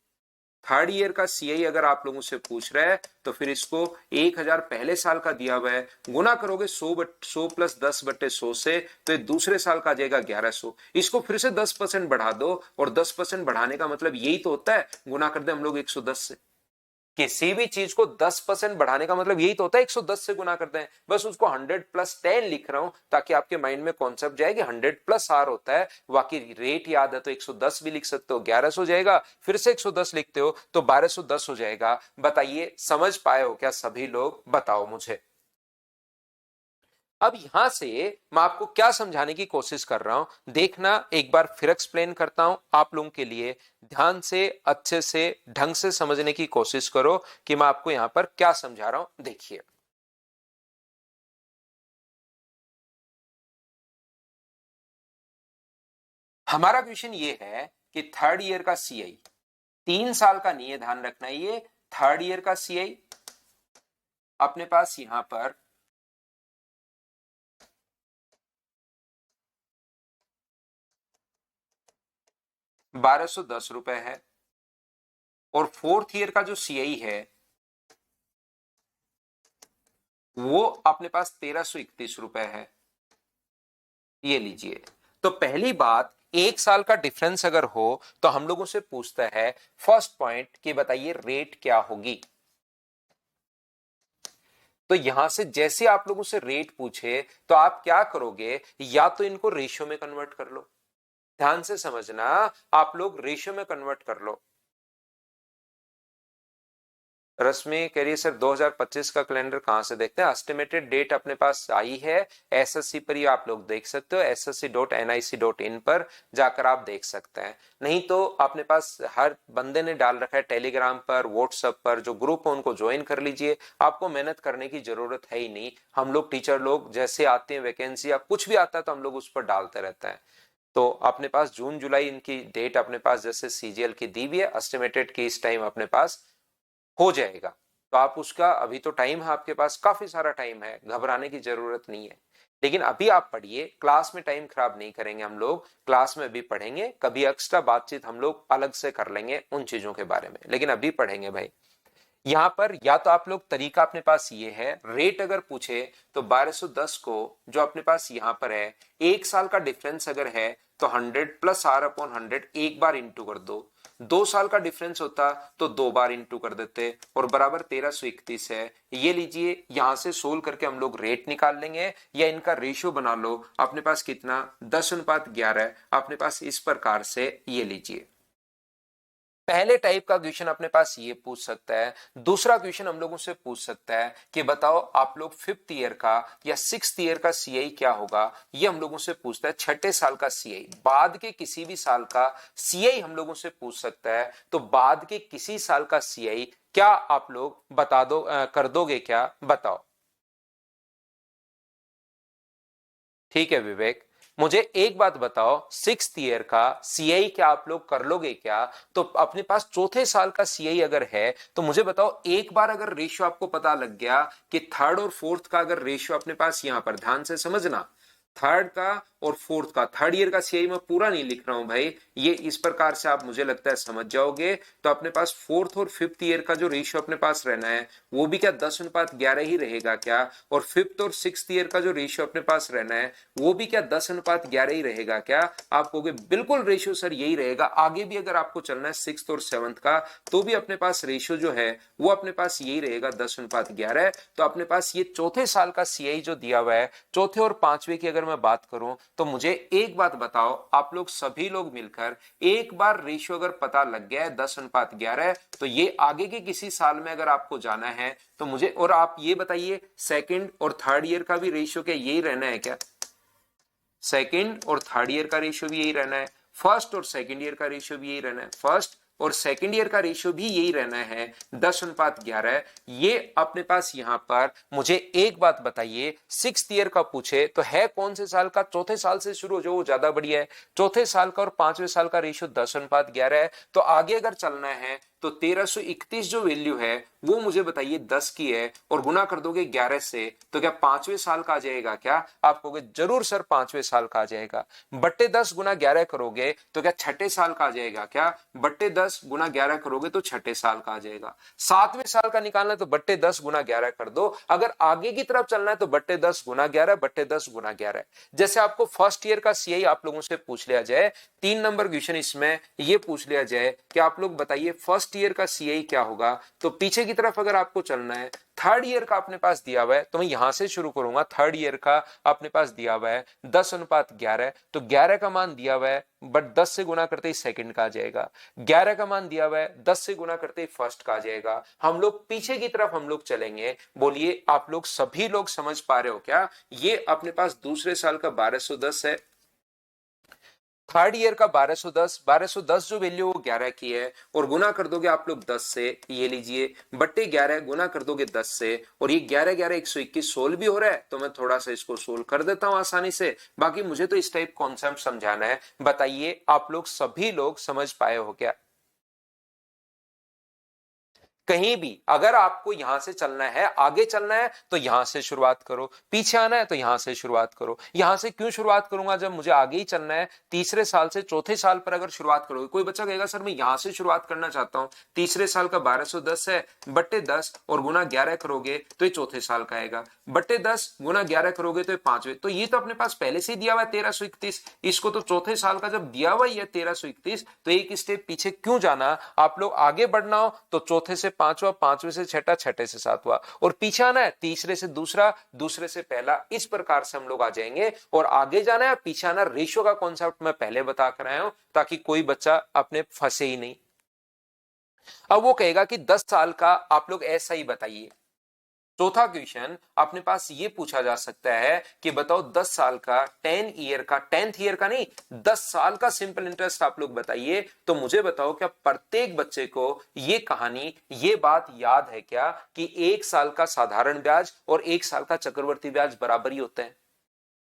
थर्ड ईयर का सीआई अगर आप लोगों से पूछ रहे हैं तो फिर इसको 1,000 पहले साल का दिया हुआ है, गुना करोगे 100 + 10/100 से, तो दूसरे साल का आ जाएगा 1,100। इसको फिर से 10% बढ़ा दो और 10% बढ़ाने का मतलब यही तो होता है, गुना कर दे हम लोग 110 से। किसी भी चीज को 10% बढ़ाने का मतलब यही तो होता है 110 से गुना करते हैं। बस उसको 100 प्लस 10 लिख रहा हूं ताकि आपके माइंड में कॉन्सेप्ट जाए कि 100 प्लस आर होता है। बाकी रेट याद है तो 110 भी लिख सकते हो, 1100 हो जाएगा, फिर से 110 लिखते हो तो 1210 हो जाएगा। बताइए समझ पाए हो क्या सभी लोग? बताओ मुझे। अब यहां से मैं आपको क्या समझाने की कोशिश कर रहा हूं देखना, एक बार फिर एक्सप्लेन करता हूं आप लोगों के लिए। ध्यान से अच्छे से ढंग से समझने की कोशिश करो कि मैं आपको यहां पर क्या समझा रहा हूं। देखिए हमारा क्वेश्चन ये है कि थर्ड ईयर का सीआई, 3 साल का नहीं है, ध्यान रखना। ये थर्ड ईयर का सीआई अपने पास यहां पर 1210 रुपए है, और फोर्थ ईयर का जो सीआई है वो अपने पास 1331 रुपए है। ये लीजिए। तो पहली बात, 1 साल का डिफरेंस अगर हो तो हम लोगों से पूछता है फर्स्ट पॉइंट कि बताइए रेट क्या होगी। तो यहां से जैसे आप लोगों से रेट पूछे तो आप क्या करोगे, या तो इनको रेशियो में कन्वर्ट कर लो। ध्यान से समझना, आप लोग रेशियो में कन्वर्ट कर लो। रश्मि कह रही है सर 2025 का कैलेंडर कहां से देखते हैं? एस्टिमेटेड डेट अपने पास आई है एसएससी पर ही, आप लोग देख सकते हो ssc.nic.in पर जाकर आप देख सकते हैं। नहीं तो अपने पास हर बंदे ने डाल रखा है टेलीग्राम पर, व्हाट्सएप पर जो ग्रुप है उनको ज्वाइन कर लीजिए। आपको मेहनत करने की जरूरत है ही नहीं। हम लोग टीचर लोग जैसे आते हैं वैकेंसी या कुछ भी आता है तो हम लोग उस पर डालते रहते हैं। तो अपने पास जून जुलाई इनकी डेट अपने पास जैसे सीजीएल की दी हुई है एस्टिमेटेड की, इस टाइम अपने पास हो जाएगा। तो आप उसका अभी तो टाइम है आपके पास, काफी सारा टाइम है, घबराने की जरूरत नहीं है। लेकिन अभी आप पढ़िए, क्लास में टाइम खराब नहीं करेंगे हम लोग, क्लास में भी पढ़ेंगे, कभी एक्स्ट्रा बातचीत हम लोग अलग से कर लेंगे उन चीजों के बारे में, लेकिन अभी पढ़ेंगे भाई। यहां पर या तो आप लोग तरीका अपने पास ये है, रेट अगर पूछे तो 1210 को जो अपने पास यहां पर है 1 साल का डिफरेंस अगर है तो 100 प्लस आर अपॉन 100 एक बार इंटू कर दो। 2 साल का डिफरेंस होता तो 2 बार इंटू कर देते और बराबर 1331 है। ये लीजिए, यहां से सोल्व करके हम लोग रेट निकाल लेंगे या इनका रेशियो बना लो। अपने पास कितना 10:11 अपने पास इस प्रकार से। ये लीजिए, पहले टाइप का क्वेश्चन अपने पास ये पूछ सकता है। दूसरा क्वेश्चन हम लोगों से पूछ सकता है कि बताओ आप लोग 5th ईयर का या 6th ईयर का सीआई क्या होगा। ये हम लोगों से पूछता है। छठे साल का सीआई, बाद के किसी भी साल का सीआई हम लोगों से पूछ सकता है। तो बाद के किसी साल का सीआई क्या आप लोग बता दो, कर दोगे क्या? बताओ। ठीक है विवेक, मुझे एक बात बताओ, 6th ईयर का सीआई क्या आप लोग कर लोगे क्या? तो अपने पास चौथे साल का सीआई अगर है तो मुझे बताओ, एक बार अगर रेशियो आपको पता लग गया कि थर्ड और फोर्थ का अगर रेशियो अपने पास यहां पर, ध्यान से समझना, थर्ड का और फोर्थ का, थर्ड ईयर का सीआई मैं पूरा नहीं लिख रहा हूं भाई, ये इस प्रकार से आप मुझे लगता है समझ जाओगे। तो अपने पास फोर्थ और 5th ईयर का जो रेशियो अपने पास रहना है वो भी क्या 10:11 ही रहेगा क्या? और 5th और 6th ईयर का जो रेशियो अपने पास रहना है वो भी क्या 10:11 ही रहेगा क्या? आप कहोगे बिल्कुल रेशियो सर यही रहेगा। आगे भी अगर आपको चलना है 6th और 7th का तो भी अपने पास रेशियो जो है वो अपने पास यही रहेगा 10:11। तो अपने पास ये चौथे साल का सीआई जो दिया हुआ है, चौथे और पांचवे की अगर मैं बात करूं तो मुझे एक बात बताओ, आप लोग सभी लोग मिलकर एक बार रेशियो अगर पता लग गया है 10:11 तो ये आगे के किसी साल में अगर आपको जाना है तो मुझे, और आप ये बताइए सेकंड और थर्ड ईयर का भी रेशियो क्या यही रहना है क्या? सेकंड और थर्ड ईयर का रेशियो भी यही रहना है, फर्स्ट और सेकंड ईयर का रेशियो भी यही रहना है, फर्स्ट और सेकंड ईयर का रेशियो भी यही रहना है 10:11। ये अपने पास यहां पर मुझे एक बात बताइए, 6th ईयर का पूछे तो है कौन से साल का? चौथे साल से शुरू हो, जो वो ज्यादा बढ़िया है। चौथे साल का और पांचवें साल का रेशियो 10:11 है। तो आगे अगर चलना है तो 1331 जो वैल्यू है वो मुझे बताइए 10 की है और गुना कर दोगे 11 से, तो क्या पांचवें साल का आ जाएगा क्या? आप कहोगे जरूर सर पांचवें साल का आ जाएगा। बट्टे 10 गुना 11 करोगे तो क्या छठे साल का आ जाएगा क्या? बट्टे 10 गुना 11 करोगे तो छठे साल का आ जाएगा। सातवें साल का निकालना है तो बट्टे 10 गुना 11 कर दो। अगर आगे की तरफ चलना है तो बट्टे 10 गुना 11, बट्टे 10 गुना 11। जैसे आपको फर्स्ट ईयर का सीआई आप लोगों से पूछ लिया जाए, 3 नंबर क्वेश्चन इसमें ये पूछ लिया जाए कि आप लोग बताइए फर्स्ट फर्स्ट ईयर का सीआई क्या होगा, तो पीछे की तरफ अगर आपको चलना है, थर्ड ईयर का अपने पास दिया हुआ है, तो मैं यहां से शुरू करूंगा। थर्ड ईयर का अपने पास दिया हुआ है 10:11, तो 11 का मान दिया हुआ है, बट 10 से गुना करते ही सेकंड का आ जाएगा। 11 का मान दिया हुआ है, 10 से गुना करते ही फर्स्ट का आ जाएगा। हम लोग पीछे की तरफ हम लोग चलेंगे। बोलिए आप लोग सभी लोग समझ पा रहे हो क्या? ये अपने पास दूसरे साल का 1210 है, थर्ड ईयर का 1210, 1210 जो वैल्यू वो 11 की है, और गुना कर दोगे आप लोग 10 से, ये लीजिए बट्टे 11 गुना कर दोगे 10 से, और ये 11 11 121 सोल्व भी हो रहा है, तो मैं थोड़ा सा इसको सोल्व कर देता हूं आसानी से। बाकी मुझे तो इस टाइप कॉन्सेप्ट समझाना है। बताइए आप लोग सभी लोग समझ पाए हो क्या? कहीं भी अगर आपको यहां से चलना है, आगे चलना है, तो यहां से शुरुआत करो, पीछे आना है तो यहां से शुरुआत करो। यहां से क्यों शुरुआत करूंगा जब मुझे आगे ही चलना है? तीसरे साल से चौथे साल पर अगर शुरुआत करोगे, कोई बच्चा कहेगा सर मैं यहां से शुरुआत करना चाहता हूं, तीसरे साल का 1210 है, बट्टे 10 और गुना 11 करोगे तो ये चौथे साल का आएगा, बट्टे 10 गुना 11 करोगे तो ये पांचवें। तो ये तो अपने पास पहले से ही दिया हुआ है 1331, इसको तो चौथे साल का जब दिया हुआ ही है 1331, तो एक स्टेप पीछे क्यों जाना? आप लोग आगे बढ़ना हो तो चौथे से पांचवा, पांचवें से छठा, छठे से सातवां, और पीछे आना है तीसरे से दूसरा, दूसरे से पहला। इस प्रकार से हम लोग आ जाएंगे। और आगे जाना है, पीछे आना, रेशियो का कॉन्सेप्ट मैं पहले बता कर आया हूं ताकि कोई बच्चा अपने फंसे ही नहीं। अब वो कहेगा कि 10 साल का आप लोग ऐसा ही बताइए। चौथा क्वेश्चन अपने पास ये पूछा जा सकता है कि बताओ 10 साल का, 10th ईयर का नहीं, 10 साल का सिंपल इंटरेस्ट आप लोग बताइए। तो मुझे बताओ क्या प्रत्येक बच्चे को ये कहानी, ये बात याद है क्या कि 1 साल का साधारण ब्याज और 1 साल का चक्रवर्ती ब्याज बराबर ही होते हैं?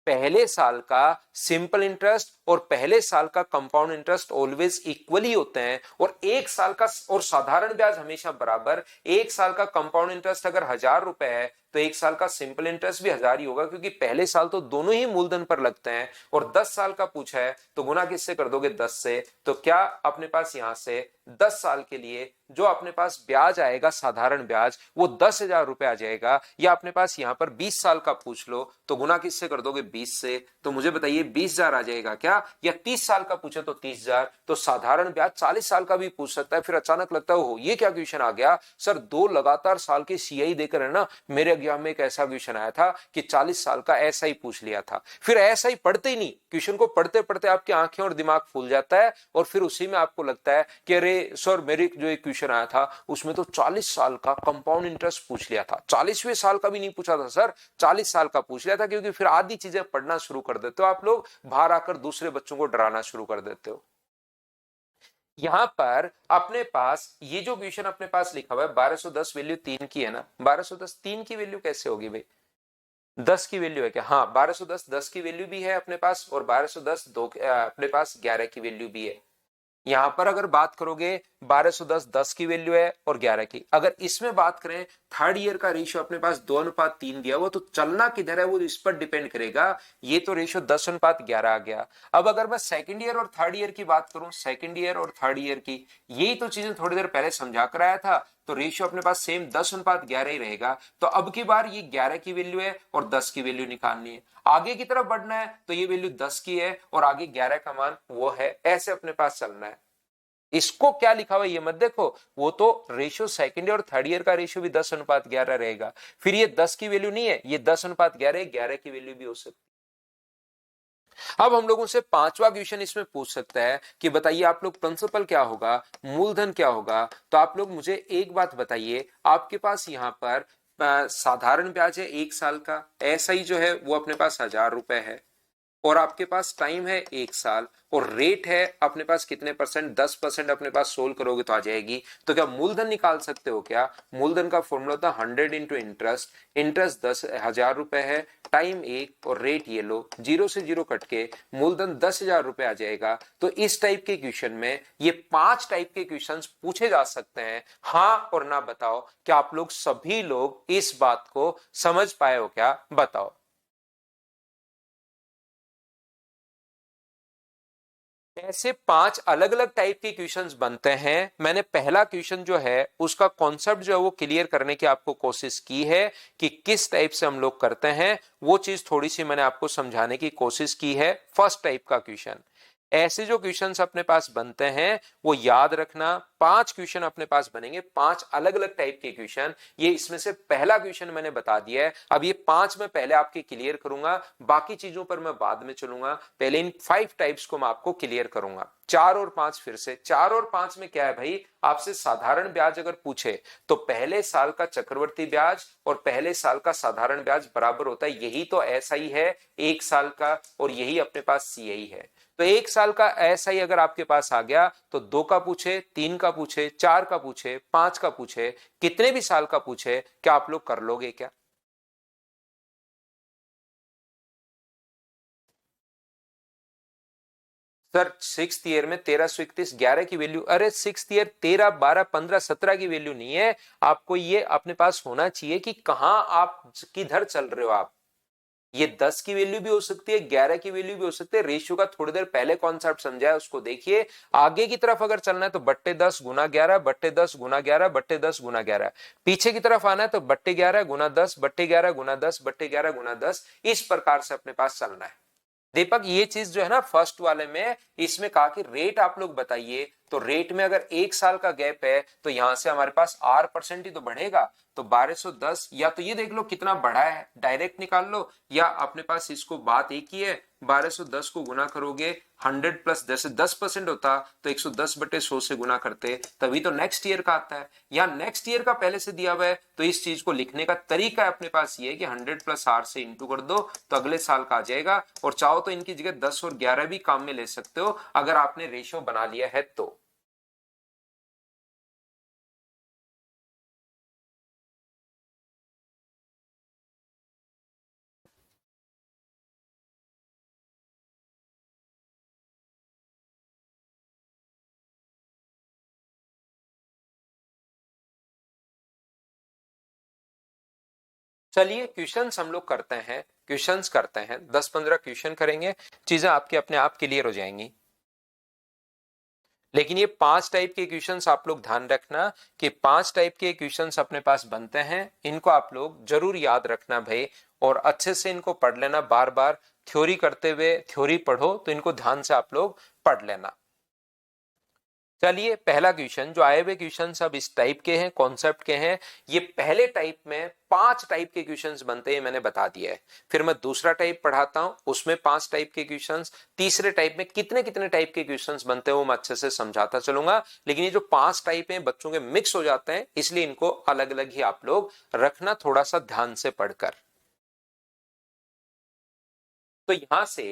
पहले साल का सिंपल इंटरेस्ट और पहले साल का कंपाउंड इंटरेस्ट ऑलवेज इक्वली होते हैं, और 1 साल का और साधारण ब्याज हमेशा बराबर। 1 साल का कंपाउंड इंटरेस्ट अगर 1000 रुपए है तो 1 साल का सिंपल इंटरेस्ट भी 1000 ही होगा, क्योंकि पहले साल तो दोनों ही मूलधन पर लगते हैं। और 10 साल का पूछा है तो गुना किससे कर दोगे? 10 से। तो क्या अपने पास यहां से 10 साल के लिए जो अपने पास ब्याज आएगा, साधारण ब्याज, वो 10,000 रुपए आ जाएगा। या अपने पास यहां पर 20 साल का पूछ लो तो गुना किससे कर दोगे? 20 से। तो मुझे बताइए 20,000 आ जाएगा क्या? या 30 साल का पूछे तो 30,000। तो साधारण ब्याज 40 साल का भी पूछ सकता है। फिर अचानक लगता है हो ये क्या क्वेश्चन आ गया सर, 2 लगातार साल के सीआई देकर, है ना। मेरे एग्जाम में एक ऐसा क्वेश्चन आया था कि 40 साल का ऐसा ही पूछ लिया था। फिर ऐसा ही पढ़ते ही नहीं, क्वेश्चन को पढ़ते पढ़ते आपकी आंखें और दिमाग फूल जाता है, और फिर उसी में आपको लगता है कि अरे सर मेरे जो एक क्वेश्चन आया था उसमें तो 40 साल का कंपाउंड इंटरेस्ट पूछ लिया था, 40वें साल का भी नहीं पूछा था सर, 40 साल का पूछ लिया था। क्योंकि फिर आधी चीजें पढ़ना शुरू कर देते हो आप लोग, बाहर आकर दूसरे बच्चों को डराना शुरू कर देते हो। यहां पर अपने पास ये जो क्वेश्चन अपने पास लिखा हुआ है 1210 वैल्यू 3 की है ना, 1210 3 की वैल्यू कैसे होगी भाई? 10 की वैल्यू है क्या? हाँ, 1210 10 की वैल्यू भी है अपने पास, और 1210 अपने पास 11 की वैल्यू भी है। यहां पर अगर बात करोगे 1210 10 की वैल्यू है और 11 की। अगर इसमें बात करें थर्ड ईयर का रेशियो अपने पास 2:3 दिया हुआ, तो चलना किधर है वो इस पर डिपेंड करेगा। ये तो रेशियो 10:11 आ गया। अब अगर मैं सेकंड ईयर और थर्ड ईयर की बात करूं, सेकंड ईयर और थर्ड ईयर की, यही तो चीजें थोड़ी देर पहले समझा कर आया था। तो रेशियो अपने पास सेम 10:11 ही रहेगा। तो अब की बार ये 11 की वैल्यू है और 10 की वैल्यू निकालनी है। आगे की तरफ बढ़ना है तो ये वैल्यू 10 की है और आगे 11 का मान वो है। ऐसे अपने पास चलना है। इसको क्या लिखा हुआ है ये मत देखो, वो तो रेशियो सेकंड ईयर और थर्ड ईयर का रेशियो भी 10:11 रहेगा। फिर ये 10 की वैल्यू नहीं है, ये 10:11 11 की वैल्यू भी हो सकती है। अब हम लोगों से पांचवा क्वेश्चन इसमें पूछ सकता है कि बताइए आप लोग प्रिंसिपल क्या होगा, मूलधन क्या होगा। तो आप लोग मुझे एक बात बताइए, आपके पास यहां पर साधारण ब्याज है 1 साल का, ऐसा ही जो है वो अपने पास 1000 रुपए है, और आपके पास टाइम है 1 साल, और रेट है अपने पास कितने परसेंट? 10% अपने पास सोल्व करोगे तो आ जाएगी। तो क्या मूलधन निकाल सकते हो क्या? मूलधन का फॉर्मूला था 100 इंटू इंटरेस्ट। इंटरेस्ट 10,000 रुपए है, टाइम 1 और रेट ये लो, 0 से 0 कट के मूलधन 10,000 रुपए आ जाएगा। तो इस टाइप के क्वेश्चन में ये 5 टाइप के क्वेश्चंस पूछे जा सकते हैं। हाँ और ना बताओ, क्या आप लोग सभी लोग इस बात को समझ पाए हो क्या? बताओ। ऐसे 5 अलग अलग टाइप के क्वेश्चंस बनते हैं। मैंने पहला क्वेश्चन जो है उसका कॉन्सेप्ट जो है वो क्लियर करने की आपको कोशिश की है कि किस टाइप से हम लोग करते हैं, वो चीज थोड़ी सी मैंने आपको समझाने की कोशिश की है। फर्स्ट टाइप का क्वेश्चन, ऐसे जो क्वेश्चंस अपने पास बनते हैं वो याद रखना, 5 क्वेश्चन अपने पास बनेंगे, 5 अलग अलग टाइप के क्वेश्चन। ये इसमें से पहला क्वेश्चन मैंने बता दिया है। अब ये 5 मैं पहले आपके क्लियर करूंगा, बाकी चीजों पर मैं बाद में चलूंगा। पहले इन 5 टाइप्स को मैं आपको क्लियर करूंगा। 4 और 5 फिर से, 4 और 5 में क्या है भाई, आपसे साधारण ब्याज अगर पूछे तो पहले साल का चक्रवर्ती ब्याज और पहले साल का साधारण ब्याज बराबर होता है। यही तो ऐसा ही है एक साल का, और यही अपने पास सीआई है। तो एक साल का ऐसा ही अगर आपके पास आ गया तो 2 का पूछे, 3 का पूछे, 4 का पूछे, 5 का पूछे, कितने भी साल का पूछे, क्या आप लोग कर लोगे क्या? सर सिक्स ईयर में 1331 11 की वैल्यू, अरे सिक्स ईयर 13 12 15 17 की वैल्यू नहीं है। आपको ये अपने पास होना चाहिए कि कहां आप किधर चल रहे हो आप। ये 10 की वैल्यू भी हो सकती है, 11 की वैल्यू भी हो सकती है। रेशियो का थोड़ी देर पहले कॉन्सेप्ट समझा है, उसको देखिए। आगे की तरफ अगर चलना है तो बट्टे 10 गुना 11 बट्टे 10 गुना 11 बट्टे 10 गुना 11। पीछे की तरफ आना है तो बट्टे 11 गुना 10 बट्टे 11 गुना 10 बट्टे 11 गुना 10, इस प्रकार से अपने पास चलना है। दीपक ये चीज जो है ना फर्स्ट वाले में, इसमें कहा कि रेट आप लोग बताइए, तो रेट में अगर एक साल का गैप है तो यहां से हमारे पास 8% ही तो बढ़ेगा। तो 1210, या तो ये देख लो कितना बढ़ा है, डायरेक्ट निकाल लो, या अपने पास इसको बात एक ही है, 1210 को गुना करोगे 100 प्लस, जैसे 10% होता तो 110/100 से गुना करते, तभी तो नेक्स्ट ईयर का आता है। या नेक्स्ट ईयर का पहले से दिया हुआ है, तो इस चीज को लिखने का तरीका अपने पास ये है कि 100 प्लस आर से इंटू कर दो तो अगले साल का आ जाएगा। और चाहो तो इनकी जगह 10 और 11 भी काम में ले सकते हो अगर आपने रेशियो बना लिया है तो। चलिए क्वेश्चंस हम लोग करते हैं, क्वेश्चंस करते हैं, 10-15 क्वेश्चन करेंगे, चीजें आपके अपने आप क्लियर हो जाएंगी। लेकिन ये 5 टाइप के क्वेश्चंस आप लोग ध्यान रखना कि 5 टाइप के क्वेश्चंस अपने पास बनते हैं, इनको आप लोग जरूर याद रखना भाई, और अच्छे से इनको पढ़ लेना बार बार। थ्योरी करते हुए, थ्योरी पढ़ो तो इनको ध्यान से आप लोग पढ़ लेना। चलिए पहला क्वेश्चन, जो आए हुए क्वेश्चन सब इस टाइप के हैं, कॉन्सेप्ट के हैं। ये पहले टाइप में 5 टाइप के क्वेश्चंस बनते हैं, मैंने बता दिया है। फिर मैं दूसरा टाइप पढ़ाता हूं, उसमें 5 टाइप के क्वेश्चंस। तीसरे टाइप में कितने कितने टाइप के क्वेश्चंस बनते हैं वो मैं अच्छे से समझाता चलूंगा। लेकिन ये जो 5 टाइप हैं बच्चों के मिक्स हो जाते हैं, इसलिए इनको अलग अलग ही आप लोग रखना, थोड़ा सा ध्यान से पढ़कर। तो यहां से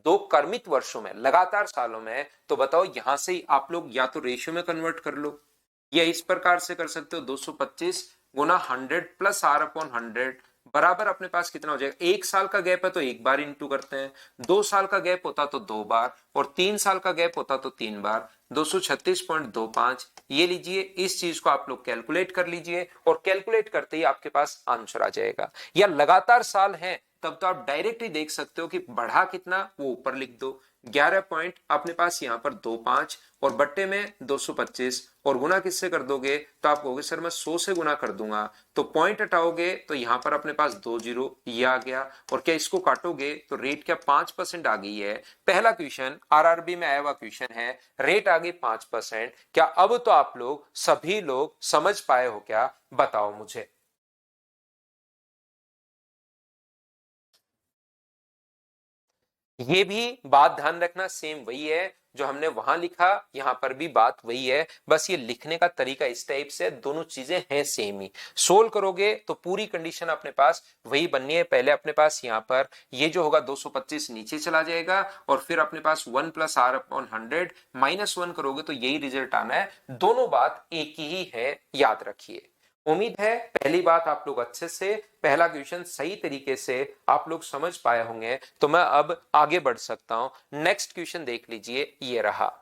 2 क्रमित वर्षों में, लगातार सालों में, तो बताओ यहां से ही आप लोग या तो रेशियो में कन्वर्ट कर लो, या इस प्रकार से कर सकते हो, 225 गुना 100 प्लस आर अपॉन 100 बराबर अपने पास कितना हो जाएगा। एक साल का गैप है तो एक बार इंटू करते हैं, 2 साल का गैप होता तो 2 बार, और 3 साल का गैप होता तो 3 बार। 236.25, ये लीजिए, इस चीज को आप लोग कैलकुलेट कर लीजिए, और कैलकुलेट करते ही आपके पास आंसर आ जाएगा। या लगातार साल है तब तो आप डायरेक्ट ही देख सकते हो कि बढ़ा कितना, वो ऊपर लिख दो। 11 पॉइंट अपने पास यहाँ पर 25, और बट्टे में 225, और गुना किससे कर दोगे तो आप कहोगे सर मैं 100 से गुना कर दूंगा, तो पॉइंट हटाओगे तो यहां पर अपने पास 2 जीरो ये आ गया। और क्या इसको काटोगे तो रेट क्या 5% आ गई है। पहला क्वेश्चन आरआरबी में आया हुआ क्वेश्चन है, रेट आ गई 5%। क्या अब तो आप लोग सभी लोग समझ पाए हो क्या, बताओ मुझे। ये भी बात ध्यान रखना, सेम वही है जो हमने वहां लिखा, यहां पर भी बात वही है, बस ये लिखने का तरीका इस टाइप से, दोनों चीजें हैं सेम ही। सोल्व करोगे तो पूरी कंडीशन अपने पास वही बननी है। पहले अपने पास यहाँ पर ये जो होगा 225 नीचे चला जाएगा, और फिर अपने पास 1 प्लस आर अपॉन 100 -1 करोगे तो यही रिजल्ट आना है। दोनों बात एक ही है, याद रखिए। उम्मीद है पहली बात आप लोग अच्छे से, पहला क्वेश्चन सही तरीके से आप लोग समझ पाए होंगे, तो मैं अब आगे बढ़ सकता हूं। नेक्स्ट क्वेश्चन देख लीजिए, ये रहा।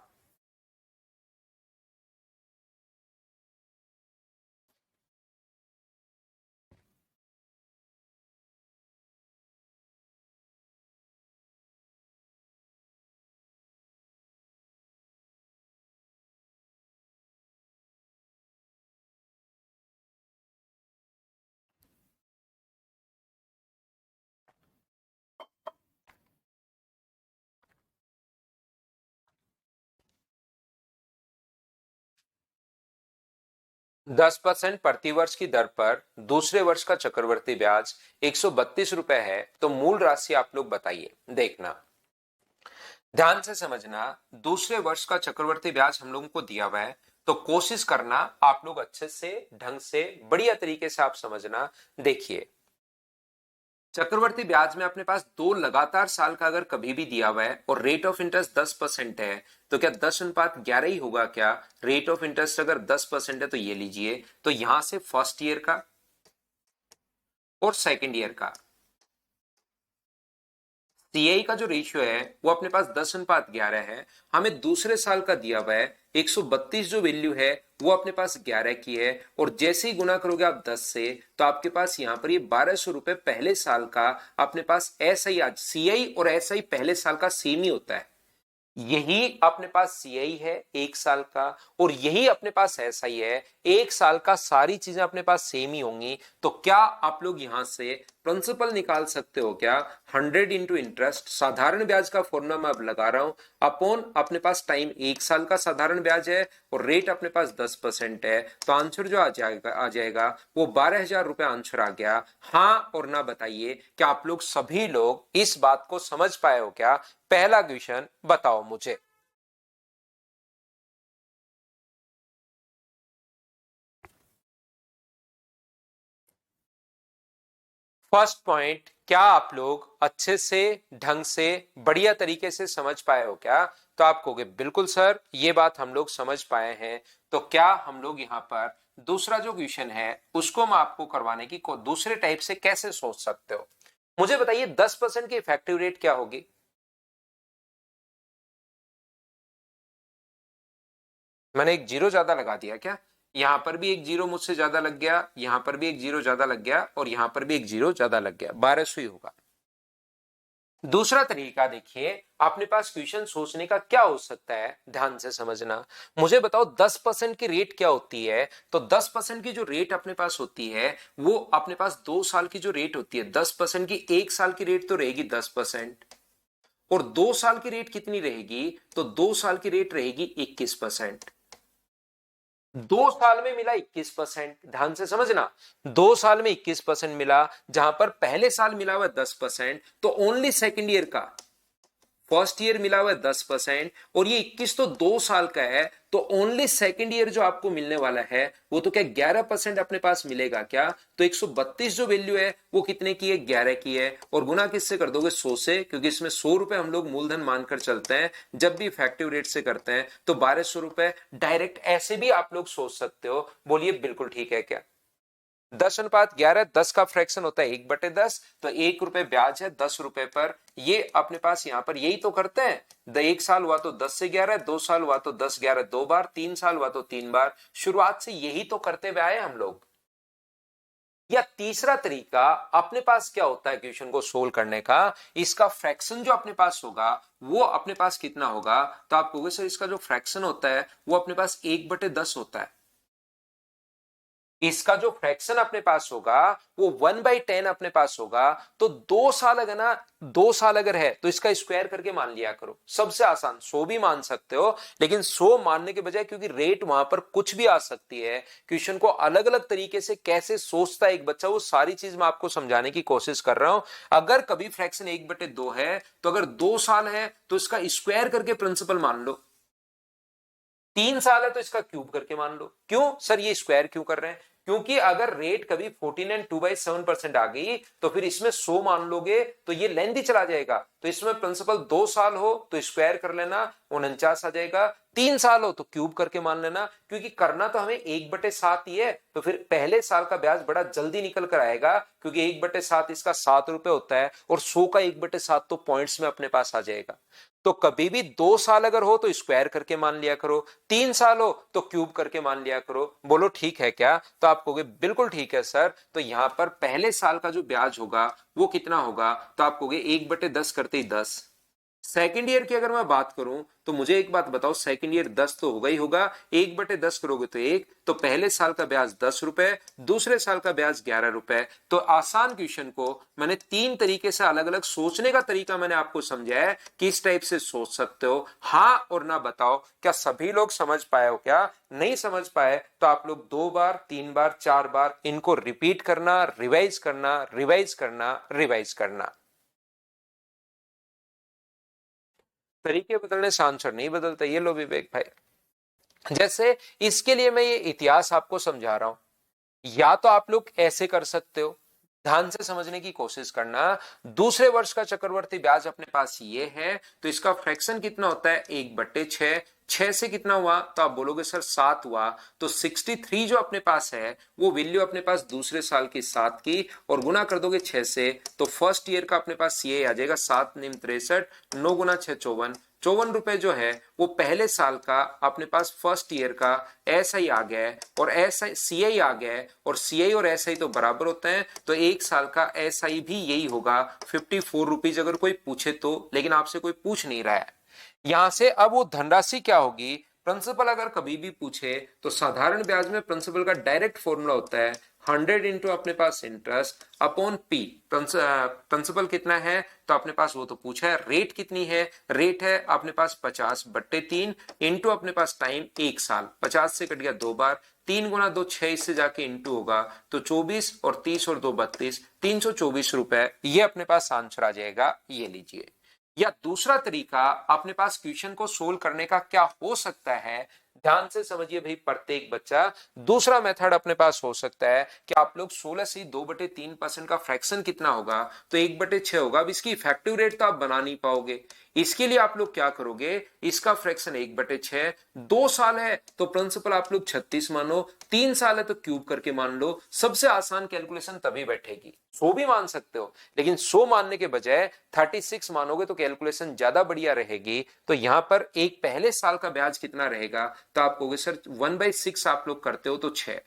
10% प्रतिवर्ष की दर पर दूसरे वर्ष का चक्रवर्ती ब्याज 132 रुपए है, तो मूल राशि आप लोग बताइए। देखना, ध्यान से समझना, दूसरे वर्ष का चक्रवर्ती ब्याज हम लोगों को दिया हुआ है, तो कोशिश करना आप लोग अच्छे से, ढंग से, बढ़िया तरीके से आप समझना। देखिए, चक्रवर्ती ब्याज में अपने पास 2 लगातार साल का अगर कभी भी दिया हुआ है और रेट ऑफ इंटरेस्ट 10% है, तो क्या 10:11 ही होगा क्या? रेट ऑफ इंटरेस्ट अगर 10% है तो ये लीजिए, तो यहां से फर्स्ट ईयर का और सेकेंड ईयर का सीआई का जो रेशियो है वो अपने पास 10:11 है। हमें दूसरे साल का दिया हुआ है 132, जो वैल्यू है वो अपने पास 11 की है, और जैसे ही गुना करोगे आप 10 से, तो आपके पास यहां पर ये 1200 रुपए पहले साल का अपने पास ऐसा ही, आज सीआई और ऐसा ही पहले साल का सेम ही होता है। यही अपने पास सीआई है 1 साल का, और यही अपने पास ऐसा ही है 1 साल का, सारी चीजें अपने पास सेम ही होंगी। तो क्या आप लोग यहां से प्रिंसिपल निकाल सकते हो क्या? 100 इंटू इंटरेस्ट, साधारण ब्याज का फॉर्मूला मैं अब लगा रहा हूं, अपॉन अपने पास टाइम 1 साल का साधारण ब्याज है और रेट अपने पास 10% है, तो आंसर जो आ जाएगा वो 12,000 रुपए आंसर आ गया। हाँ और ना बताइए, क्या आप लोग सभी लोग इस बात को समझ पाए हो क्या? पहला क्वेश्चन बताओ मुझे। फर्स्ट पॉइंट, क्या आप लोग अच्छे से, ढंग से, बढ़िया तरीके से समझ पाए हो क्या? तो आप कहोगे बिल्कुल सर, ये बात हम लोग समझ पाए हैं। तो क्या हम लोग यहां पर दूसरा जो क्वेश्चन है उसको मैं आपको करवाने की दूसरे टाइप से कैसे सोच सकते हो? मुझे बताइए 10% की इफेक्टिव रेट क्या होगी? मैंने एक जीरो ज्यादा लगा दिया क्या? यहां पर भी एक जीरो मुझसे ज्यादा लग गया, यहां पर भी एक जीरो ज्यादा लग गया, और यहां पर भी एक जीरो ज्यादा लग गया, 1200 ही होगा। दूसरा तरीका देखिए, अपने पास क्वेश्चन सोचने का क्या हो सकता है, ध्यान से समझना। मुझे बताओ 10% की रेट क्या होती है? तो 10% की जो रेट अपने पास होती है वो अपने पास 2 साल की जो रेट होती है 10% की, 1 साल की रेट तो रहेगी 10%, और 2 साल की रेट कितनी रहेगी? तो 2 साल की रेट रहेगी 21%। 2 साल में मिला 21%, ध्यान से समझना, 2 साल में 21% मिला, जहां पर पहले साल मिला हुआ 10%, तो ओनली सेकेंड ईयर का, फर्स्ट ईयर मिला हुआ है 10%, और ये 21 तो 2 साल का है, तो ओनली सेकेंड ईयर जो आपको मिलने वाला है वो तो क्या 11% अपने पास मिलेगा क्या? तो 132 जो वैल्यू है वो कितने की है? 11 की है, और गुना किससे कर दोगे? 100 से, क्योंकि इसमें 100 रुपए हम लोग मूलधन मानकर चलते हैं जब भी इफेक्टिव रेट से करते हैं, तो 1200 रुपए डायरेक्ट ऐसे भी आप लोग सोच सकते हो। बोलिए बिल्कुल ठीक है क्या? 10:11, 10 का फ्रैक्शन होता है 1/10, तो 1 रुपए ब्याज है 10 रुपए पर। ये अपने पास यहां पर यही तो करते हैं, 1 साल हुआ तो 10 से 11, 2 साल हुआ तो 10 11 2 बार, 3 साल हुआ तो 3 बार, शुरुआत से यही तो करते हुए आए हम लोग। या तीसरा तरीका अपने पास क्या होता है क्वेश्चन को सोल्व करने का, इसका फ्रैक्शन जो अपने पास होगा वो अपने पास कितना होगा? तो आप कहोगे सर इसका जो फ्रैक्शन होता है वो अपने पास 1/10 होता है। इसका जो फ्रैक्शन अपने पास होगा वो 1/10 अपने पास होगा। तो 2 साल अगर ना, 2 साल अगर है तो इसका स्क्वायर करके मान लिया करो, सबसे आसान 100 भी मान सकते हो, लेकिन 100 मानने के बजाय, क्योंकि रेट वहां पर कुछ भी आ सकती है, क्वेश्चन को अलग अलग तरीके से कैसे सोचता है एक बच्चा, वो सारी चीज मैं आपको समझाने की कोशिश कर रहा हूं। अगर कभी फ्रैक्शन 1/2 है, तो अगर 2 साल है तो इसका स्क्वायर करके प्रिंसिपल मान लो, 3 साल है तो इसका क्यूब करके मान लो। क्यों सर ये स्क्वायर क्यों कर रहे हैं? क्योंकि अगर रेट कभी 14 एंड 2/7% आ गई तो फिर इसमें 100 मान लोगे तो ये लेंथी चला जाएगा, तो इसमें प्रिंसिपल 2 साल हो तो स्क्वायर कर लेना, 49 आ जाएगा। 3 साल हो तो क्यूब करके मान लेना, क्योंकि करना तो हमें 1/7 ही है, तो फिर पहले साल का ब्याज बड़ा जल्दी निकल कर आएगा, क्योंकि 1/7 इसका 7 रुपए होता है, और 100 का 1/7 तो पॉइंट्स में अपने पास आ जाएगा। तो कभी भी 2 साल अगर हो तो स्क्वायर करके मान लिया करो, 3 साल हो तो क्यूब करके मान लिया करो। बोलो ठीक है क्या? तो आप कहोगे बिल्कुल ठीक है सर। तो यहां पर पहले साल का जो ब्याज होगा वो कितना होगा? तो आप कहोगे 1/10 करते ही 10, सेकेंड ईयर की अगर मैं बात करूं तो मुझे एक बात बताओ, सेकेंड ईयर 10 तो होगा ही होगा, 1/10 करोगे तो 1, तो पहले साल का ब्याज 10 रुपए, दूसरे साल का ब्याज 11 रुपए। तो आसान क्वेश्चन को मैंने 3 तरीके से अलग अलग सोचने का तरीका मैंने आपको समझाया है कि इस टाइप से सोच सकते हो। हाँ और ना बताओ, क्या सभी लोग समझ पाए हो? क्या नहीं समझ पाए तो आप लोग 2 बार 3 बार 4 बार इनको रिपीट करना, रिवाइज करना, रिवाइज करना, रिवाइज करना। तरीके बदलने से आंसर नहीं बदलता, ये लो विवेक भाई। जैसे इसके लिए मैं ये इतिहास आपको समझा रहा हूं, या तो आप लोग ऐसे कर सकते हो, ध्यान से समझने की कोशिश करना। दूसरे वर्ष का चक्रवर्ती ब्याज अपने पास ये है, तो इसका फ्रैक्शन कितना होता है? 1/6। 6 से कितना हुआ? तो आप बोलोगे सर 7 हुआ। तो 63 जो अपने पास है वो वैल्यू अपने पास दूसरे साल की 7 की, और गुना कर दोगे 6 से, तो फर्स्ट ईयर का अपने पास ये आ जाएगा 7 निम 63, 9 गुना 6 54। 54 रुपए जो है वो पहले साल का अपने पास फर्स्ट ईयर का एस आई आ गया है, और एस आई सी आई आ गया है, और सी आई और एस आई तो बराबर होते हैं, तो एक साल का एस आई भी यही होगा 54 रुपीज, अगर कोई पूछे तो। लेकिन आपसे कोई पूछ नहीं रहा है। यहां से अब वो धनराशि क्या होगी? प्रिंसिपल अगर कभी भी पूछे तो साधारण ब्याज में प्रिंसिपल का डायरेक्ट फॉर्मूला होता है 100 इंटू अपने पास इंटरेस्ट अपॉन पी। प्रिंसिपल कितना है तो अपने पास वो तो पूछा है। रेट कितनी है? रेट है अपने पास 50/3 इंटू अपने पास टाइम 1 साल। 50 से कट गया 2 बार, 3 गुना 2 6, इससे जाके इंटू होगा तो 24, और 30 और 2 32, 324 रुपए। ये अपने पास आंसर आ जाएगा, ये लीजिए। या दूसरा तरीका अपने पास क्वेश्चन को सोल्व करने का क्या हो सकता है, ध्यान से समझिए भाई प्रत्येक बच्चा। दूसरा मेथड अपने पास हो सकता है कि आप लोग 16 से 2/3% का फ्रैक्शन कितना होगा, तो 1/6 होगा। अब इसकी इफेक्टिव रेट तो आप बना नहीं पाओगे, इसके लिए आप लोग क्या करोगे? इसका फ्रैक्शन 1/6, 2 साल है तो प्रिंसिपल आप लोग 36 मानो, 3 साल है तो क्यूब करके मान लो। सबसे आसान कैलकुलेशन तभी बैठेगी। 100 भी मान सकते हो, लेकिन 100 मानने के बजाय 36 मानोगे तो कैलकुलेशन ज्यादा बढ़िया रहेगी। तो यहां पर एक पहले साल का ब्याज कितना रहेगा, तो आप कहोगे सर 1/6 आप लोग करते हो तो 6।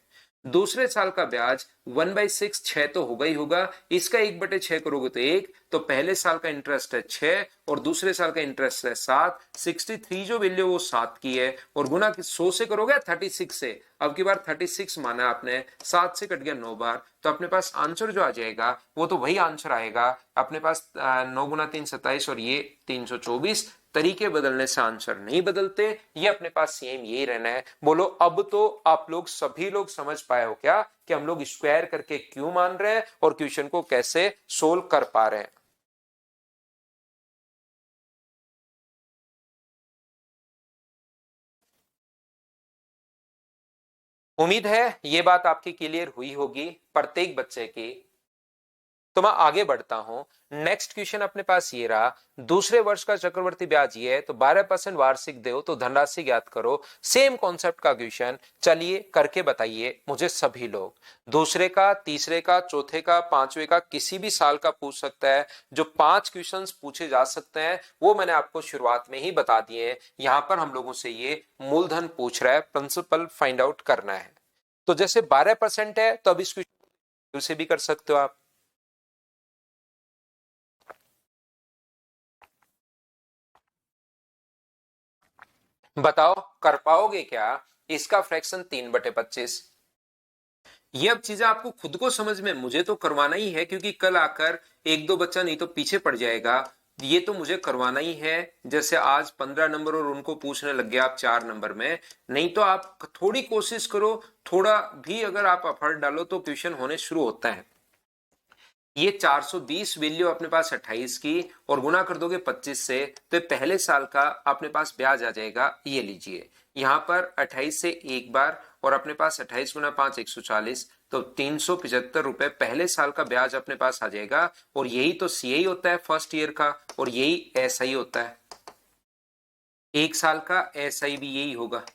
दूसरे साल का ब्याज 1/6, 6 तो होगा ही होगा। इसका 1/6 करोगे तो 1, तो पहले साल का इंटरेस्ट है 6 और दूसरे साल का इंटरेस्ट है 7। 63 जो वैल्यू वो 7 की है, और गुना 100 से करोगे 36 से। अब की बार 36 माना आपने, 7 से कट गया 9 बार, तो अपने पास आंसर जो आ जाएगा वो तो वही आंसर आएगा अपने पास। 9 गुना 3 27, और ये 324। तरीके बदलने से आंसर नहीं बदलते, ये अपने पास सेम यही रहना है। बोलो अब तो आप लोग सभी लोग समझ पाए हो क्या कि हम लोग स्क्वायर करके क्यों मान रहे हैं और क्वेश्चन को कैसे सोल्व कर पा रहे हैं। उम्मीद है ये बात आपकी क्लियर हुई होगी प्रत्येक बच्चे की। तो मैं आगे बढ़ता हूं। नेक्स्ट क्वेश्चन अपने पास ये रहा, दूसरे वर्ष का चक्रवर्ती ब्याज ये है तो 12% वार्षिक दो तो धनराशि ज्ञात करो। सेम कॉन्सेप्ट का क्वेश्चन, चलिए करके बताइए मुझे सभी लोग। दूसरे का, तीसरे का, चौथे का, पांचवे का, किसी भी साल का पूछ सकता है। जो 5 क्वेश्चंस पूछे जा सकते हैं वो मैंने आपको शुरुआत में ही बता दिए हैं। यहां पर हम लोगों से ये मूलधन पूछ रहा है, प्रिंसिपल फाइंड आउट करना है। तो जैसे 12% है तो अब इस क्वेश्चन से भी कर सकते हो आप। बताओ कर पाओगे क्या? इसका फ्रैक्शन 3/25। ये अब चीजें आपको खुद को समझ में, मुझे तो करवाना ही है, क्योंकि कल आकर एक दो बच्चा नहीं तो पीछे पड़ जाएगा। ये तो मुझे करवाना ही है। जैसे आज 15 नंबर और उनको पूछने लग गया आप 4 नंबर में, नहीं तो आप थोड़ी कोशिश करो, थोड़ा भी अगर आप एफर्ट डालो तो ट्यूशन होने शुरू होता है। ये 420 वैल्यू अपने पास 28 की, और गुना कर दोगे 25 से, तो पहले साल का अपने पास ब्याज आ जाएगा, ये लीजिए। यहां पर 28 से एक बार, और अपने पास 28 गुना 5 140, तो 375 रुपए पहले साल का ब्याज अपने पास आ जाएगा। और यही तो सीआई होता है फर्स्ट ईयर का, और यही एसआई होता है एक साल का। एसआई भी यही होगा।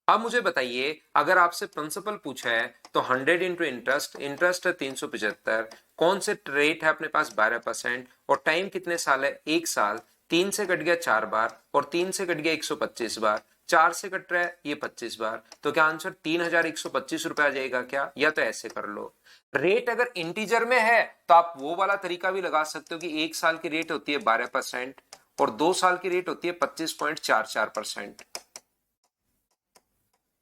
अब मुझे बताइए, अगर आपसे प्रिंसिपल पूछा है तो 100 इंटू इंटरेस्ट, इंटरेस्ट है 375, कौन से रेट है अपने पास 12%, और टाइम कितने साल है 1 साल। 3 से कट गया 4 बार, और 3 से कट गया 125 बार, 4 से कट रहा है ये 25 बार, तो क्या आंसर 3125 रुपए आ जाएगा क्या? या तो ऐसे कर लो। रेट अगर इंटीजर में है तो आप वो वाला तरीका भी लगा सकते हो कि 1 साल की रेट होती है 12% और 2 साल की रेट होती है 25.44%।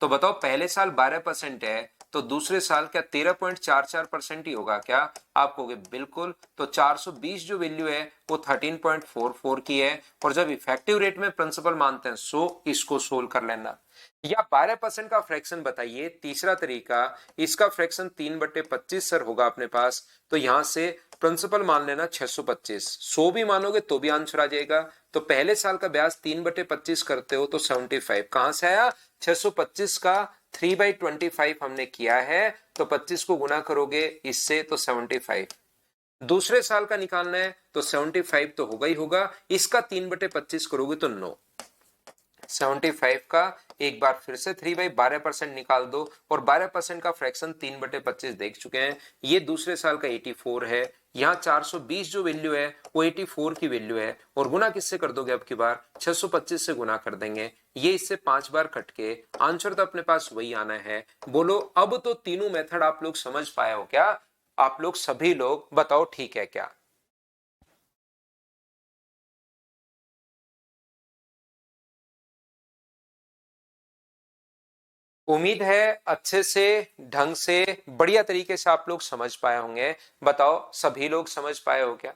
तो बताओ पहले साल 12% है तो दूसरे साल क्या 13.44% ही होगा क्या? आप कहोगे बिल्कुल। तो 420 जो वैल्यू है वो 13.44 की है, और जब इफेक्टिव रेट में प्रिंसिपल मानते हैं सो इसको सोल्व कर लेना। या 12% का फ्रैक्शन बताइए, तीसरा तरीका, इसका फ्रैक्शन 3/25 सर होगा अपने पास, तो यहां से प्रिंसिपल मान लेना 625, 100 भी मानोगे तो भी आंसर आ जाएगा। तो पहले साल का ब्याज 3/25 करते हो तो 75 कहां से आया? 625 का 3/25 हमने किया है, तो 25 को गुना करोगे इससे तो 75। दूसरे साल का निकालना है तो 75 तो होगा ही होगा, इसका 3/25 करोगे तो 9। 75 का एक बार फिर से 3/12% निकाल दो, और 12% का फ्रैक्शन 3/25 देख चुके हैं। ये दूसरे साल का 84 है। यहाँ 420 जो वैल्यू है वो 84 की वैल्यू है, और गुना किससे कर दोगे? अब की बार 625 से गुना कर देंगे। ये इससे 5 बार कट के आंसर तो अपने पास वही आना है। बोलो अब तो तीनों मेथड आप लोग समझ पाए हो क्या? आप लोग सभी लोग बताओ ठीक है क्या? उम्मीद है अच्छे से, ढंग से, बढ़िया तरीके से आप लोग समझ पाए होंगे। बताओ सभी लोग समझ पाए हो क्या?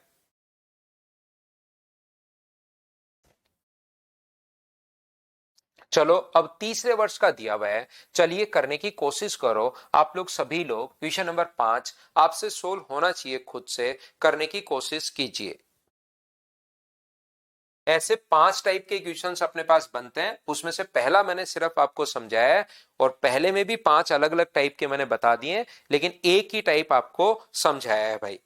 चलो अब तीसरे वर्ष का दिया हुआ है, चलिए करने की कोशिश करो। आप लोग सभी लोग क्वेश्चन नंबर 5 आपसे सोल्व होना चाहिए, खुद से करने की कोशिश कीजिए। ऐसे 5 टाइप के क्वेश्चंस अपने पास बनते हैं, उसमें से पहला मैंने सिर्फ आपको समझाया है, और पहले में भी 5 अलग अलग टाइप के मैंने बता दिए, लेकिन एक ही टाइप आपको समझाया है भाई।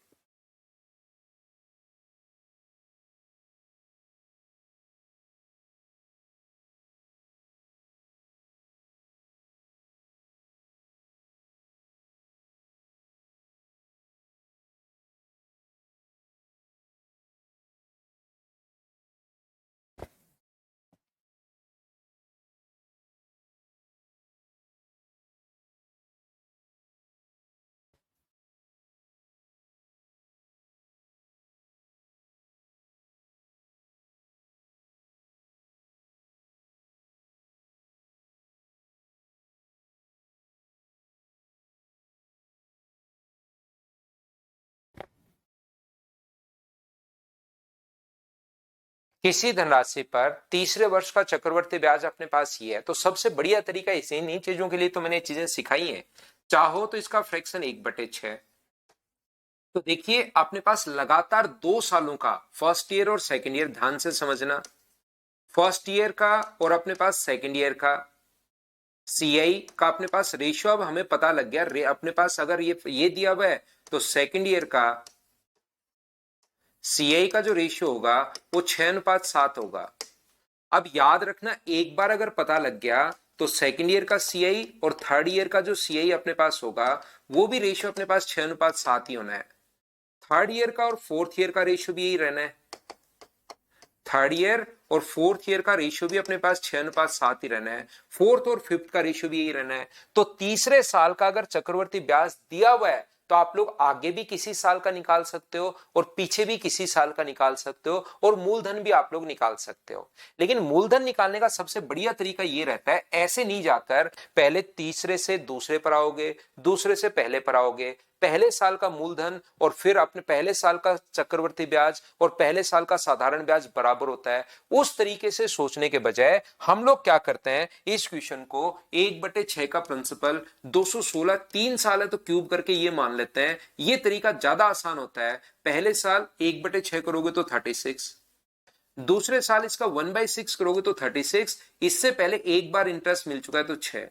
किसी धनराशि पर तीसरे वर्ष का चक्रवर्ती ब्याज अपने पास ही है, तो सबसे बढ़िया तरीका इसे, इन चीजों के लिए तो मैंने चीजें सिखाई हैं। चाहो तो इसका फ्रैक्शन 1/6। तो देखिए अपने पास लगातार 2 सालों का फर्स्ट ईयर और सेकेंड ईयर, ध्यान से समझना, फर्स्ट ईयर का और अपने पास सेकेंड ईयर का सीआई का अपने पास रेशियो अब हमें पता लग गया। अपने पास अगर ये दिया हुआ है तो सेकेंड ईयर का सीआई का जो रेशियो होगा वो 6:7 होगा। अब याद रखना, एक बार अगर पता लग गया तो सेकेंड ईयर का सीआई और थर्ड ईयर का जो सीआई अपने पास होगा वो भी रेशियो अपने पास 6:7 ही होना है। थर्ड ईयर का और फोर्थ ईयर का रेशियो भी यही रहना है। थर्ड ईयर और फोर्थ ईयर का रेशियो भी अपने पास 6:7 ही रहना है। फोर्थ और फिफ्थ का रेशियो भी यही रहना है। तो तीसरे साल का अगर चक्रवर्ती ब्याज दिया हुआ है तो आप लोग आगे भी किसी साल का निकाल सकते हो और पीछे भी किसी साल का निकाल सकते हो, और मूलधन भी आप लोग निकाल सकते हो। लेकिन मूलधन निकालने का सबसे बढ़िया तरीका ये रहता है, ऐसे नहीं जाकर पहले तीसरे से दूसरे पर आओगे, दूसरे से पहले पर आओगे, पहले साल का मूलधन और फिर अपने पहले साल का चक्रवर्ती ब्याज और पहले साल का साधारण ब्याज बराबर होता है। उस तरीके से सोचने के बजाय हम लोग क्या करते हैं, इस क्वेश्चन को 1/6 का प्रिंसिपल 216 3 साल है तो क्यूब करके ये मान लेते हैं। ये तरीका ज्यादा आसान होता है। पहले साल 1/6 करोगे तो 36, दूसरे साल इसका 1/6 करोगे तो 36, इससे पहले एक बार इंटरेस्ट मिल चुका है तो 6,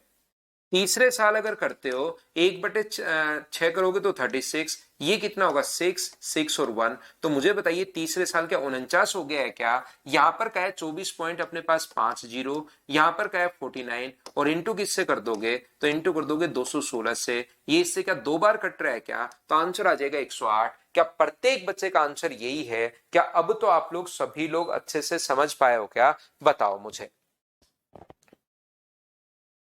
तीसरे साल अगर करते हो 1/6 करोगे तो 36, ये कितना होगा 6, 6 और 1। तो मुझे बताइए तीसरे साल क्या 49 हो गया है क्या? यहां पर क्या है 24 पॉइंट अपने पास 5 जीरो, यहां पर क्या है 49, और इंटू किससे कर दोगे? तो इंटू कर दोगे 216 से। ये इससे क्या 2 बार कट रहा है क्या? तो आंसर आ जाएगा 108। क्या प्रत्येक बच्चे का आंसर यही है क्या? अब तो आप लोग सभी लोग अच्छे से समझ पाए हो क्या? बताओ मुझे।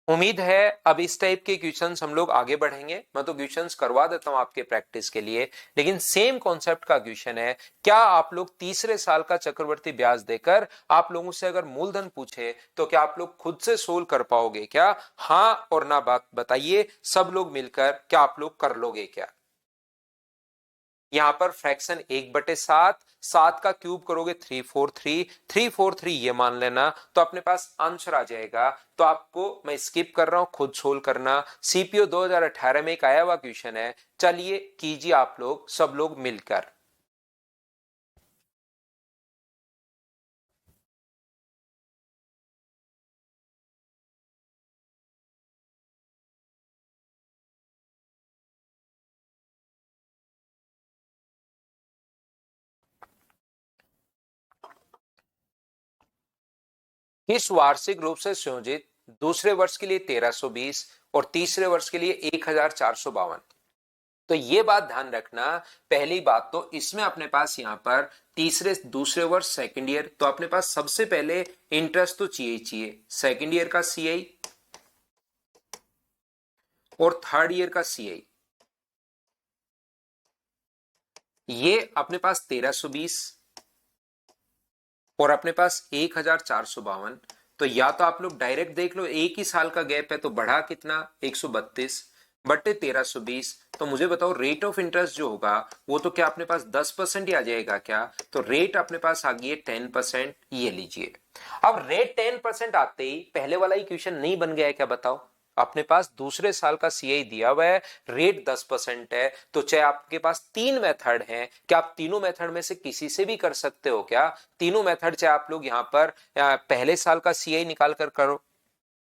उम्मीद है अब इस टाइप के क्वेश्चंस हम लोग आगे बढ़ेंगे। मैं तो क्वेश्चंस करवा देता हूं आपके प्रैक्टिस के लिए, लेकिन सेम कॉन्सेप्ट का क्वेश्चन है। क्या आप लोग तीसरे साल का चक्रवर्ती ब्याज देकर आप लोगों से अगर मूलधन पूछे तो क्या आप लोग खुद से सोल्व कर पाओगे क्या? हाँ और ना बात बताइए, सब लोग मिलकर क्या आप लोग कर लोगे क्या? यहां पर फ्रैक्शन 1/7, 7 का क्यूब करोगे 343, 343 ये मान लेना, तो अपने पास आंसर आ जाएगा। तो आपको मैं स्किप कर रहा हूं, खुद सोल्व करना। सीपीओ 2018 में एक आया हुआ क्वेश्चन है, चलिए कीजिए आप लोग सब लोग मिलकर। किस वार्षिक रूप से संयोजित दूसरे वर्ष के लिए 1320 और तीसरे वर्ष के लिए 1452? तो ये बात ध्यान रखना। पहली बात तो इसमें अपने पास यहां पर तीसरे दूसरे वर्ष सेकंड ईयर, तो अपने पास सबसे पहले इंटरेस्ट तो चाहिए चाहिए, सेकंड ईयर का सीआई और थर्ड ईयर का सीआई। ये अपने पास 1320 और अपने पास 1452। तो या तो आप लोग डायरेक्ट देख लो, एक ही साल का गैप है तो बढ़ा कितना 132 बट्टे 1320। तो मुझे बताओ रेट ऑफ इंटरेस्ट जो होगा वो तो क्या अपने पास 10% ही आ जाएगा क्या? तो रेट अपने पास आ गई है 10%, ये लीजिए। अब रेट 10% आते ही पहले वाला ही क्वेश्चन नहीं बन गया है क्या बताओ? अपने पास दूसरे साल का सीआई दिया हुआ है, रेट 10% है, तो चाहे आपके पास तीन मेथड हैं, क्या आप तीनों मेथड में से किसी से भी कर सकते हो क्या? तीनों मेथड चाहे आप लोग यहां पर पहले साल का सीआई निकाल कर करो।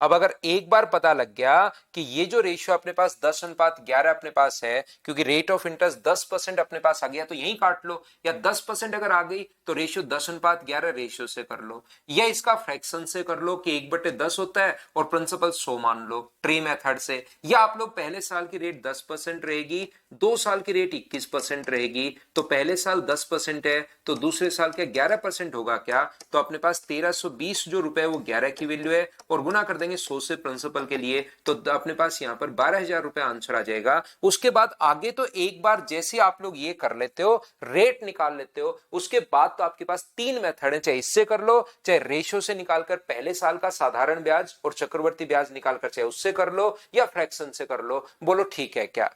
अब अगर एक बार पता लग गया कि ये जो रेशियो अपने पास 10:11 अपने पास है, क्योंकि रेट ऑफ इंटरेस्ट 10% अपने पास आ गया, तो यही काट लो। या 10% अगर आ गई तो रेशियो 10:11 रेशियो से कर लो, या इसका फ्रैक्शन से कर लो कि 1/10 होता है और प्रिंसिपल 100 मान लो ट्री मेथड से। या आप लोग पहले साल की रेट 10% रहेगी, 2 साल की रेट 21% रहेगी, तो पहले साल 10% है तो दूसरे साल का 11% होगा क्या? तो अपने पास 1320 जो रुपए वो 11 की वैल्यू है, और गुना कर देंगे 100 से प्रिंसिपल के लिए, तो अपने पास यहाँ पर 12,000 रुपए आंसर आ जाएगा। उसके बाद आगे तो एक बार जैसे आप लोग ये कर लेते हो, रेट निकाल लेते हो, उसके बाद तो आपके पास तीन मेथड है, चाहे इससे कर लो, चाहे रेशियो से निकालकर पहले साल का साधारण ब्याज और चक्रवर्ती ब्याज निकालकर चाहे उससे कर लो, या फ्रैक्शन से कर लो। बोलो ठीक है क्या?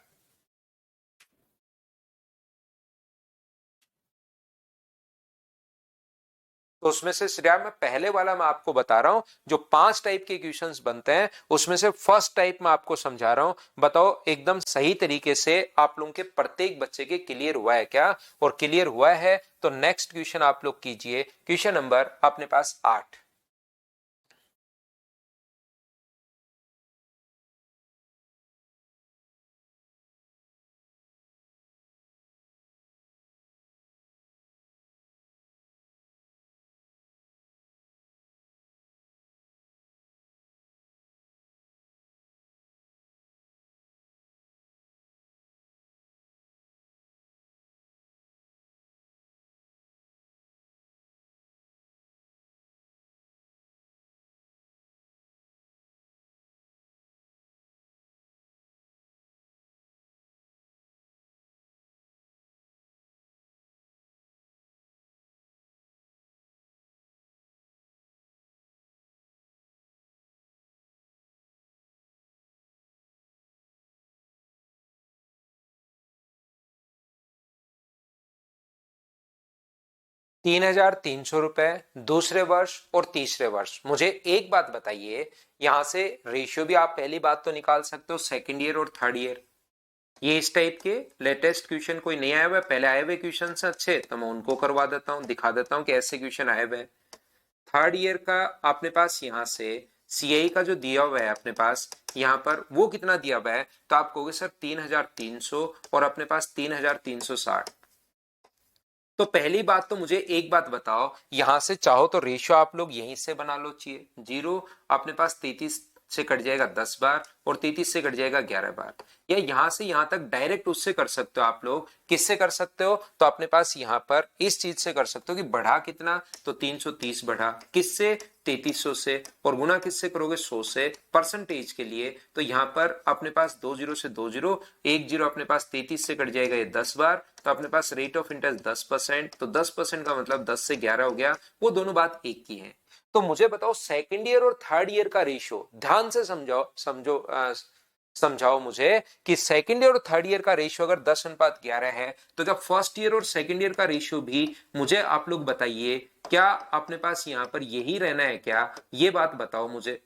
तो उसमें से श्रेया मैं पहले वाला मैं आपको बता रहा हूं, जो 5 टाइप के क्वेश्चंस बनते हैं उसमें से फर्स्ट टाइप मैं आपको समझा रहा हूं। बताओ एकदम सही तरीके से आप लोगों के प्रत्येक बच्चे के क्लियर हुआ है क्या? और क्लियर हुआ है तो नेक्स्ट क्वेश्चन आप लोग कीजिए। क्वेश्चन नंबर अपने पास 8। 3,300 रुपए दूसरे वर्ष और तीसरे वर्ष। मुझे एक बात बताइए, यहां से रेशियो भी आप पहली बात तो निकाल सकते हो सेकंड ईयर और थर्ड ईयर। ये इस टाइप के लेटेस्ट क्वेश्चन कोई नहीं आया हुआ है, पहले आए हुए क्वेश्चन से अच्छे, तो मैं उनको करवा देता हूँ, दिखा देता हूँ कि ऐसे क्वेश्चन आए हुए। थर्ड ईयर का अपने पास यहाँ से सीआई का जो दिया हुआ है अपने पास यहाँ पर वो कितना दिया हुआ है, तो आप कहोगे सर 3,300 और अपने पास 3,360। तो पहली बात तो मुझे एक बात बताओ, यहां से चाहो तो रेशियो आप लोग यहीं से बना लो, चाहिए जीरो अपने पास 33 से कट जाएगा 10 बार और 33 से कट जाएगा 11 बार। या यहां से यहां तक डायरेक्ट उससे कर सकते हो आप लोग। किससे कर सकते हो? तो अपने पास यहां पर इस चीज से कर सकते हो कि बढ़ा कितना, तो 330 बढ़ा किससे, 3300 से, और गुना किससे करोगे, 100 से। परसेंटेज के लिए तो यहां पर अपने पास 2 जीरो से 2 जीरो, 1 जीरो अपने पास 33 से कट जाएगा ये 10 बार, तो अपने पास रेट ऑफ इंटरेस्ट 10%, तो 10% का मतलब 10 से 11 हो गया। वो दोनों बात एक ही है। तो मुझे बताओ सेकेंड ईयर और थर्ड ईयर का रेशियो ध्यान से समझाओ मुझे कि सेकेंड ईयर और थर्ड ईयर का रेशियो अगर 10:11 है तो क्या फर्स्ट ईयर और सेकेंड ईयर का रेशियो भी, मुझे आप लोग बताइए, क्या अपने पास यहां पर यही रहना है क्या? ये बात बताओ मुझे।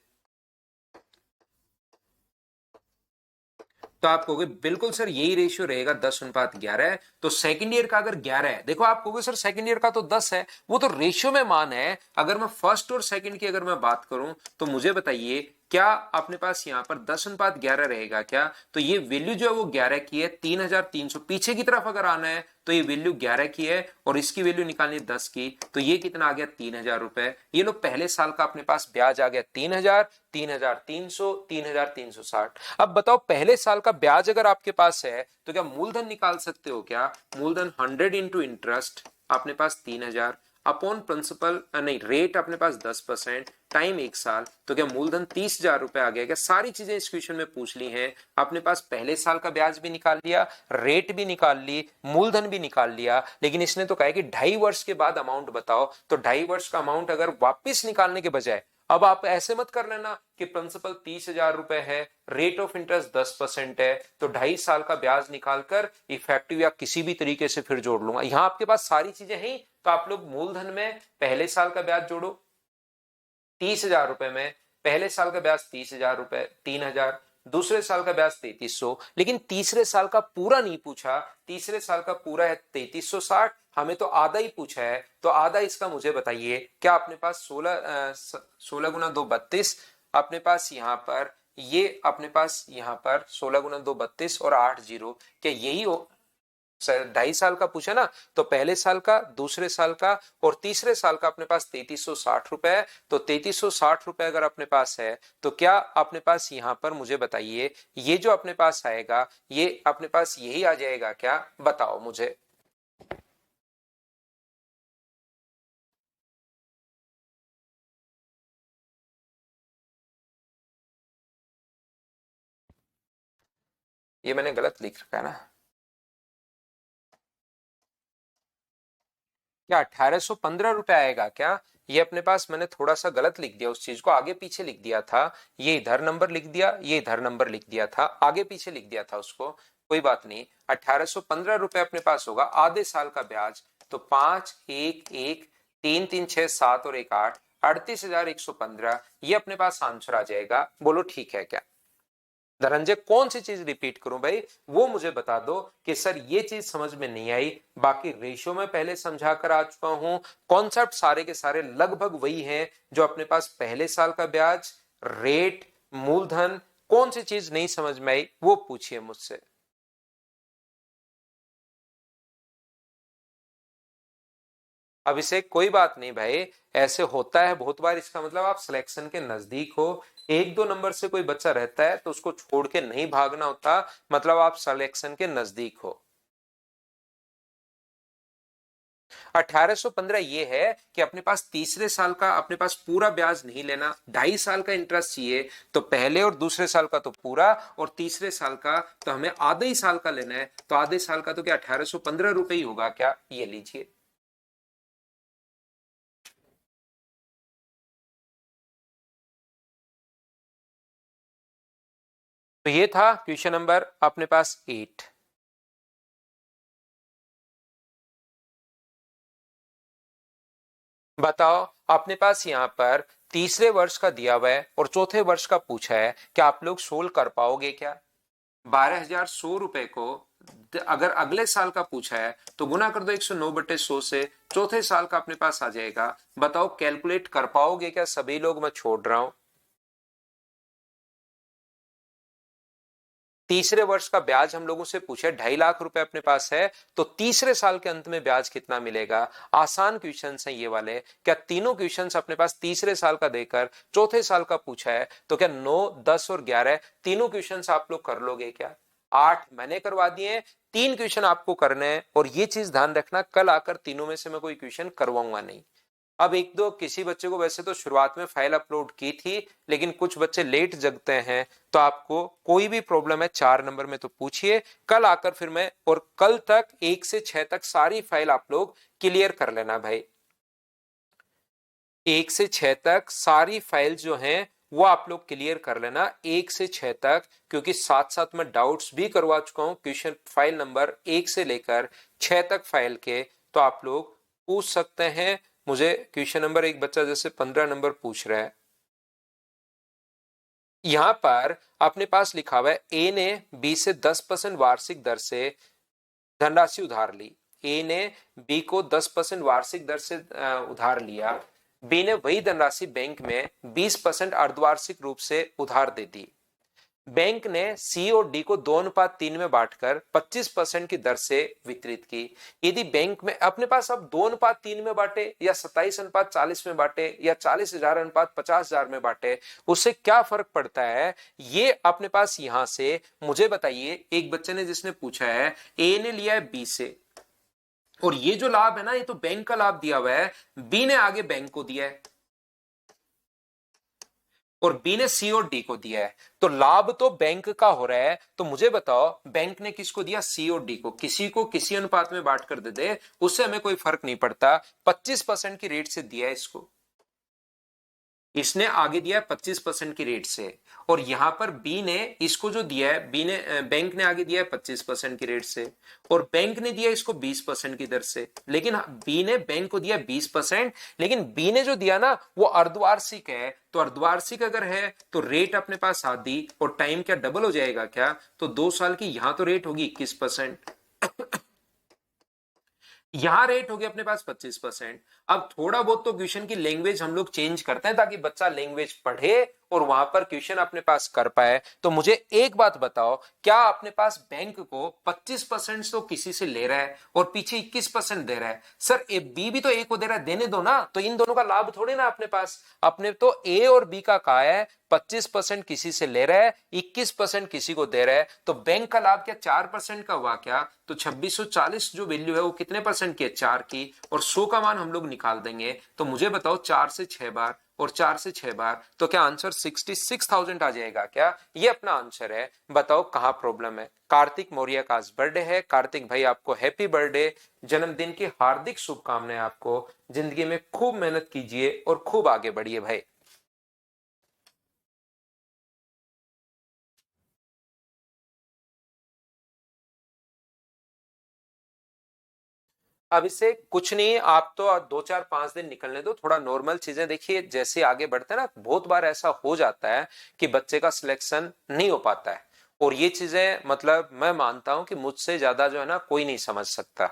तो आप कहोगे बिल्कुल सर यही रेशियो रहेगा 10:11। तो सेकंड ईयर का अगर 11 है, देखो आप कहोगे सर सेकंड ईयर का तो 10 है, वो तो रेशियो में मान है। अगर मैं फर्स्ट और सेकंड की अगर मैं बात करूं तो मुझे बताइए क्या अपने पास यहां पर 10:11 रहेगा क्या? तो ये वैल्यू जो है वो 11 की है, 3300 पीछे की तरफ अगर आना है तो ये वैल्यू 11 की है और इसकी वैल्यू निकालनी है 10 की, तो ये कितना आ गया, 3000 रुपए। ये लो पहले साल का अपने पास ब्याज आ गया 3000, 3300, 3360। अब बताओ पहले साल का ब्याज अगर आपके पास है तो क्या मूलधन निकाल सकते हो क्या? मूलधन 100 इंटू इंटरेस्ट अपने पास 3000 अपॉन प्रिंसिपल, नहीं रेट अपने पास 10%, टाइम 1 साल, तो क्या मूलधन 30,000 रुपए आ गया क्या? सारी चीजें इस क्वेश्चन में पूछ ली हैं। अपने पास पहले साल का ब्याज भी निकाल लिया, रेट भी निकाल ली, मूलधन भी निकाल लिया, लेकिन इसने तो कहा है कि 2.5 वर्ष के बाद अमाउंट बताओ। तो 2.5 वर्ष का अमाउंट अगर वापिस निकालने के बजाय, अब आप ऐसे मत कर लेना कि प्रिंसिपल 30,000 रुपए है, रेट ऑफ इंटरेस्ट 10% है, तो 2.5 साल का ब्याज निकालकर इफेक्टिव या किसी भी तरीके से फिर जोड़ लूंगा। यहां आपके पास सारी चीजें हैं, तो आप लोग मूलधन में पहले साल का ब्याज जोड़ो 30,000 रुपए में, पहले साल का ब्याज 30,000 रुपए, 3,000, दूसरे साल का ब्याज 3300, लेकिन तीसरे साल का पूरा नहीं पूछा। तीसरे साल का पूरा है 3360, हमें तो आधा ही पूछा है, तो आधा इसका मुझे बताइए क्या अपने पास 16 गुना 2 32, अपने पास यहां पर ये अपने पास यहां पर 16 गुना 2 32 और 8 जीरो, क्या यही हो? 2.5 साल का पूछा ना, तो पहले साल का, दूसरे साल का और तीसरे साल का अपने पास 3360 रुपए है। तो 3360 रुपए अगर अपने पास है तो क्या अपने पास यहां पर मुझे बताइए ये जो अपने पास आएगा ये अपने पास यही आ जाएगा क्या? बताओ मुझे। ये मैंने गलत लिख रखा है ना? क्या 1815 रुपए आएगा क्या? ये अपने पास मैंने थोड़ा सा गलत लिख दिया, उस चीज को आगे पीछे लिख दिया था। ये इधर नंबर लिख दिया, ये इधर नंबर लिख दिया था, आगे पीछे लिख दिया था उसको। कोई बात नहीं, 1815 रुपए अपने पास होगा आधे साल का ब्याज। तो 5, 1, 1, 3, 3, 6, 7 और 1, 8, 38,115, ये अपने पास आंसर आ जाएगा। बोलो ठीक है क्या? धनंजय कौन सी चीज रिपीट करूं भाई, वो मुझे बता दो कि सर ये चीज समझ में नहीं आई। बाकी रेशियो में पहले समझा कर आ चुका हूं, कॉन्सेप्ट सारे के सारे लगभग वही हैं जो अपने पास पहले साल का ब्याज, रेट, मूलधन। कौन सी चीज नहीं समझ में आई वो पूछिए मुझसे। अभिषेक कोई बात नहीं भाई, ऐसे होता है बहुत बार, इसका मतलब आप सिलेक्शन के नजदीक हो। 1-2 नंबर से कोई बच्चा रहता है तो उसको छोड़ के नहीं भागना होता, मतलब आप सिलेक्शन के नजदीक हो। 1815 ये है कि अपने पास तीसरे साल का अपने पास पूरा ब्याज नहीं लेना, 2.5 साल का इंटरेस्ट चाहिए। तो पहले और दूसरे साल का तो पूरा, और तीसरे साल का तो हमें आधे ही साल का लेना है। तो आधे साल का तो क्या 1815 रुपए ही होगा क्या? ये लीजिए। तो ये था क्वेश्चन नंबर अपने पास 8। बताओ अपने पास यहाँ पर तीसरे वर्ष का दिया हुआ है और चौथे वर्ष का पूछा है, क्या आप लोग सोल्व कर पाओगे क्या? 12,100 रुपए को अगर अगले साल का पूछा है तो गुना कर दो 109/100 से, चौथे साल का अपने पास आ जाएगा। बताओ कैलकुलेट कर पाओगे क्या सभी लोग? मैं छोड़ रहा हूं। तीसरे वर्ष का ब्याज हम लोगों से पूछे, 2.5 लाख रुपए अपने पास है, तो तीसरे साल के अंत में ब्याज कितना मिलेगा। आसान क्वेश्चन हैं ये वाले। क्या तीनों क्वेश्चन अपने पास तीसरे साल का देकर चौथे साल का पूछा है, तो क्या 9, 10 और 11 तीनों क्वेश्चन आप लोग कर लोगे क्या? 8 मैंने करवा दिए, 3 क्वेश्चन आपको करने हैं, और ये चीज ध्यान रखना, कल आकर तीनों में से मैं कोई क्वेश्चन करवाऊंगा नहीं। अब एक दो किसी बच्चे को वैसे तो शुरुआत में फाइल अपलोड की थी, लेकिन कुछ बच्चे लेट जगते हैं, तो आपको कोई भी प्रॉब्लम है 4 नंबर में तो पूछिए, कल आकर फिर मैं, और कल तक 1 से 6 तक सारी फाइल आप लोग क्लियर कर लेना भाई। 1 से 6 तक सारी फाइल जो हैं वो आप लोग क्लियर कर लेना, 1 से 6 तक, क्योंकि साथ साथ मैं डाउट्स भी करवा चुका हूं क्वेश्चन फाइल नंबर 1 से लेकर 6 तक फाइल के, तो आप लोग पूछ सकते हैं मुझे। क्वेश्चन नंबर एक बच्चा जैसे 15 नंबर पूछ रहा है, यहां पर अपने पास लिखा हुआ है ए ने बी से 10% वार्षिक दर से धनराशि उधार ली। ए ने बी को 10% वार्षिक दर से उधार लिया। बी ने वही धनराशि बैंक में 20% अर्धवार्षिक रूप से उधार दे दी। बैंक ने सी और डी को 2:3 में बांटकर 25% की दर से वितरित की। यदि बैंक में अपने पास अब 2:3 में बांटे, या 27:40 में बांटे, या 40,000:50,000 में बांटे, उससे क्या फर्क पड़ता है? ये अपने पास यहां से मुझे बताइए, एक बच्चे ने जिसने पूछा है ए ने लिया है बी से, और ये जो लाभ है ना, ये तो बैंक का लाभ दिया हुआ है, बी ने आगे बैंक को दिया है, और बी ने सी और डी को दिया है, तो लाभ तो बैंक का हो रहा है। तो मुझे बताओ, बैंक ने किसको दिया? सी और डी को। किसी को किसी अनुपात में बांट कर दे दे, उससे हमें कोई फर्क नहीं पड़ता। 25% की रेट से दिया है इसको, इसने आगे दिया है 25% की रेट से, और यहां पर बी ने इसको जो दिया है, बी ने बैंक ने आगे दिया है 25% की रेट से, और बैंक ने दिया इसको 20% की दर से। लेकिन बी ने बैंक को दिया 20%, लेकिन बी ने जो दिया ना वो अर्धवार्षिक है, तो अर्धवार्षिक अगर है तो रेट अपने पास आधी, और टाइम क्या डबल हो जाएगा क्या? तो 2 साल की यहां तो रेट होगी 21%, यहां रेट हो गया अपने पास 25%। अब थोड़ा बहुत तो क्वेश्चन की लैंग्वेज हम लोग चेंज करते हैं, ताकि बच्चा लैंग्वेज पढ़े और वहां पर क्वेश्चन अपने पास कर पाए। तो मुझे एक बात बताओ, क्या अपने पास बैंक को 25% तो किसी से ले रहा है और पीछे 21% दे रहा है? सर ए बी भी तो ए को दे रहा है, देने दो ना, तो इन दोनों का लाभ थोड़े ना अपने पास। अपने तो ए और बी का कहा है 25% किसी से ले रहा है, 21% किसी को दे रहा है, तो बैंक का लाभ क्या 4% का हुआ क्या? तो 2640 जो वैल्यू है वो कितने परसेंट की है? 4 की, और 100 का मान हम लोग निकाल देंगे। तो मुझे बताओ 4 से 6 बार और 4 से 6 बार, तो क्या आंसर 66,000 आ जाएगा क्या? ये अपना आंसर है। बताओ कहां प्रॉब्लम है? कार्तिक मौर्य का आज बर्थडे है। कार्तिक भाई आपको हैप्पी बर्थडे, जन्मदिन की हार्दिक शुभकामनाएं आपको। जिंदगी में खूब मेहनत कीजिए और खूब आगे बढ़िए भाई। अब इससे कुछ नहीं, आप तो 2, 4, 5 दिन निकलने दो, थोड़ा नॉर्मल चीजें देखिए। जैसे आगे बढ़ते हैं ना, बहुत बार ऐसा हो जाता है कि बच्चे का सिलेक्शन नहीं हो पाता है, और ये चीजें मतलब मैं मानता हूं कि मुझसे ज्यादा जो है ना कोई नहीं समझ सकता,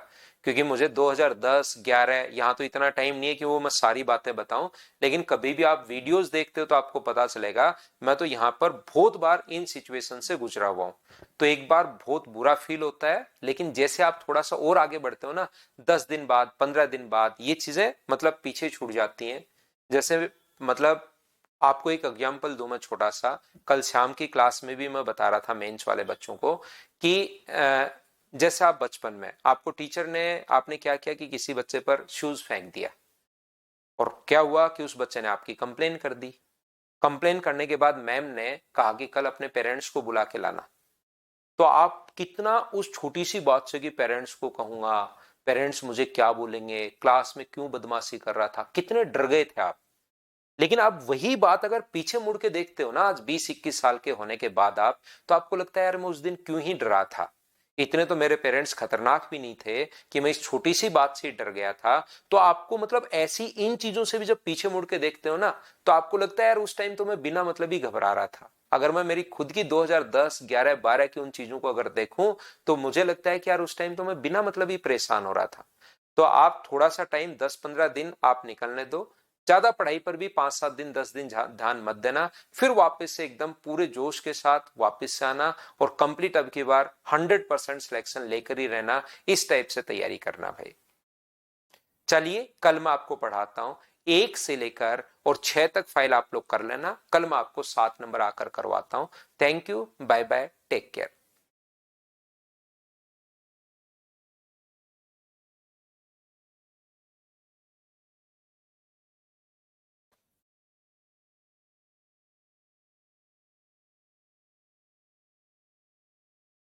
क्योंकि मुझे 2010, 11 यहाँ तो इतना टाइम नहीं है कि वो मैं सारी बातें बताऊं, लेकिन कभी भी आप वीडियोस देखते हो तो आपको पता चलेगा। मैं तो यहाँ पर बहुत बार इन सिचुएशन से गुजरा हुआ हूं, तो एक बार बहुत बुरा फील होता है, लेकिन जैसे आप थोड़ा सा और आगे बढ़ते हो ना, 10 दिन बाद, 15 दिन बाद ये चीजें मतलब पीछे छूट जाती हैं। जैसे मतलब आपको एक एग्जाम्पल दूं मैं छोटा सा, कल शाम की क्लास में भी मैं बता रहा था मेंस वाले बच्चों को कि जैसे आप बचपन में आपको टीचर ने, आपने क्या किया कि किसी बच्चे पर शूज फेंक दिया, और क्या हुआ कि उस बच्चे ने आपकी कंप्लेन कर दी। कंप्लेन करने के बाद मैम ने कहा कि कल अपने पेरेंट्स को बुला के लाना। तो आप कितना उस छोटी सी बात से कि पेरेंट्स को कहूंगा, पेरेंट्स मुझे क्या बोलेंगे, क्लास में क्यों बदमाशी कर रहा था, कितने डर गए थे आप। लेकिन आप वही बात अगर पीछे मुड़ के देखते हो ना, आज 20-21 साल के होने के बाद आप, तो आपको लगता है यार मैं उस दिन क्यों ही डरा था। इतने तो मेरे पेरेंट्स खतरनाक भी नहीं थे कि मैं इस छोटी सी बात से डर गया था। तो आपको मतलब ऐसी इन चीजों से भी जब पीछे मुड़ के देखते हो ना, तो आपको लगता है यार उस टाइम तो मैं बिना मतलब ही घबरा रहा था। अगर मैं मेरी खुद की 2010, 11, 12 की उन चीजों को अगर देखूं, तो मुझे लगता है कि यार उस टाइम तो मैं बिना मतलब ही परेशान हो रहा था। तो आप थोड़ा सा टाइम, 10-15 दिन आप निकलने दो, ज्यादा पढ़ाई पर भी 5-7 दिन 10 दिन ध्यान मत देना, फिर वापस से एकदम पूरे जोश के साथ वापस से आना और कंप्लीट अब की बार 100% सिलेक्शन लेकर ही रहना। इस टाइप से तैयारी करना भाई। चलिए कल मैं आपको पढ़ाता हूं, 1 से लेकर और 6 तक फाइल आप लोग कर लेना, कल मैं आपको 7 नंबर आकर करवाता हूं। Thank you, bye bye, take care.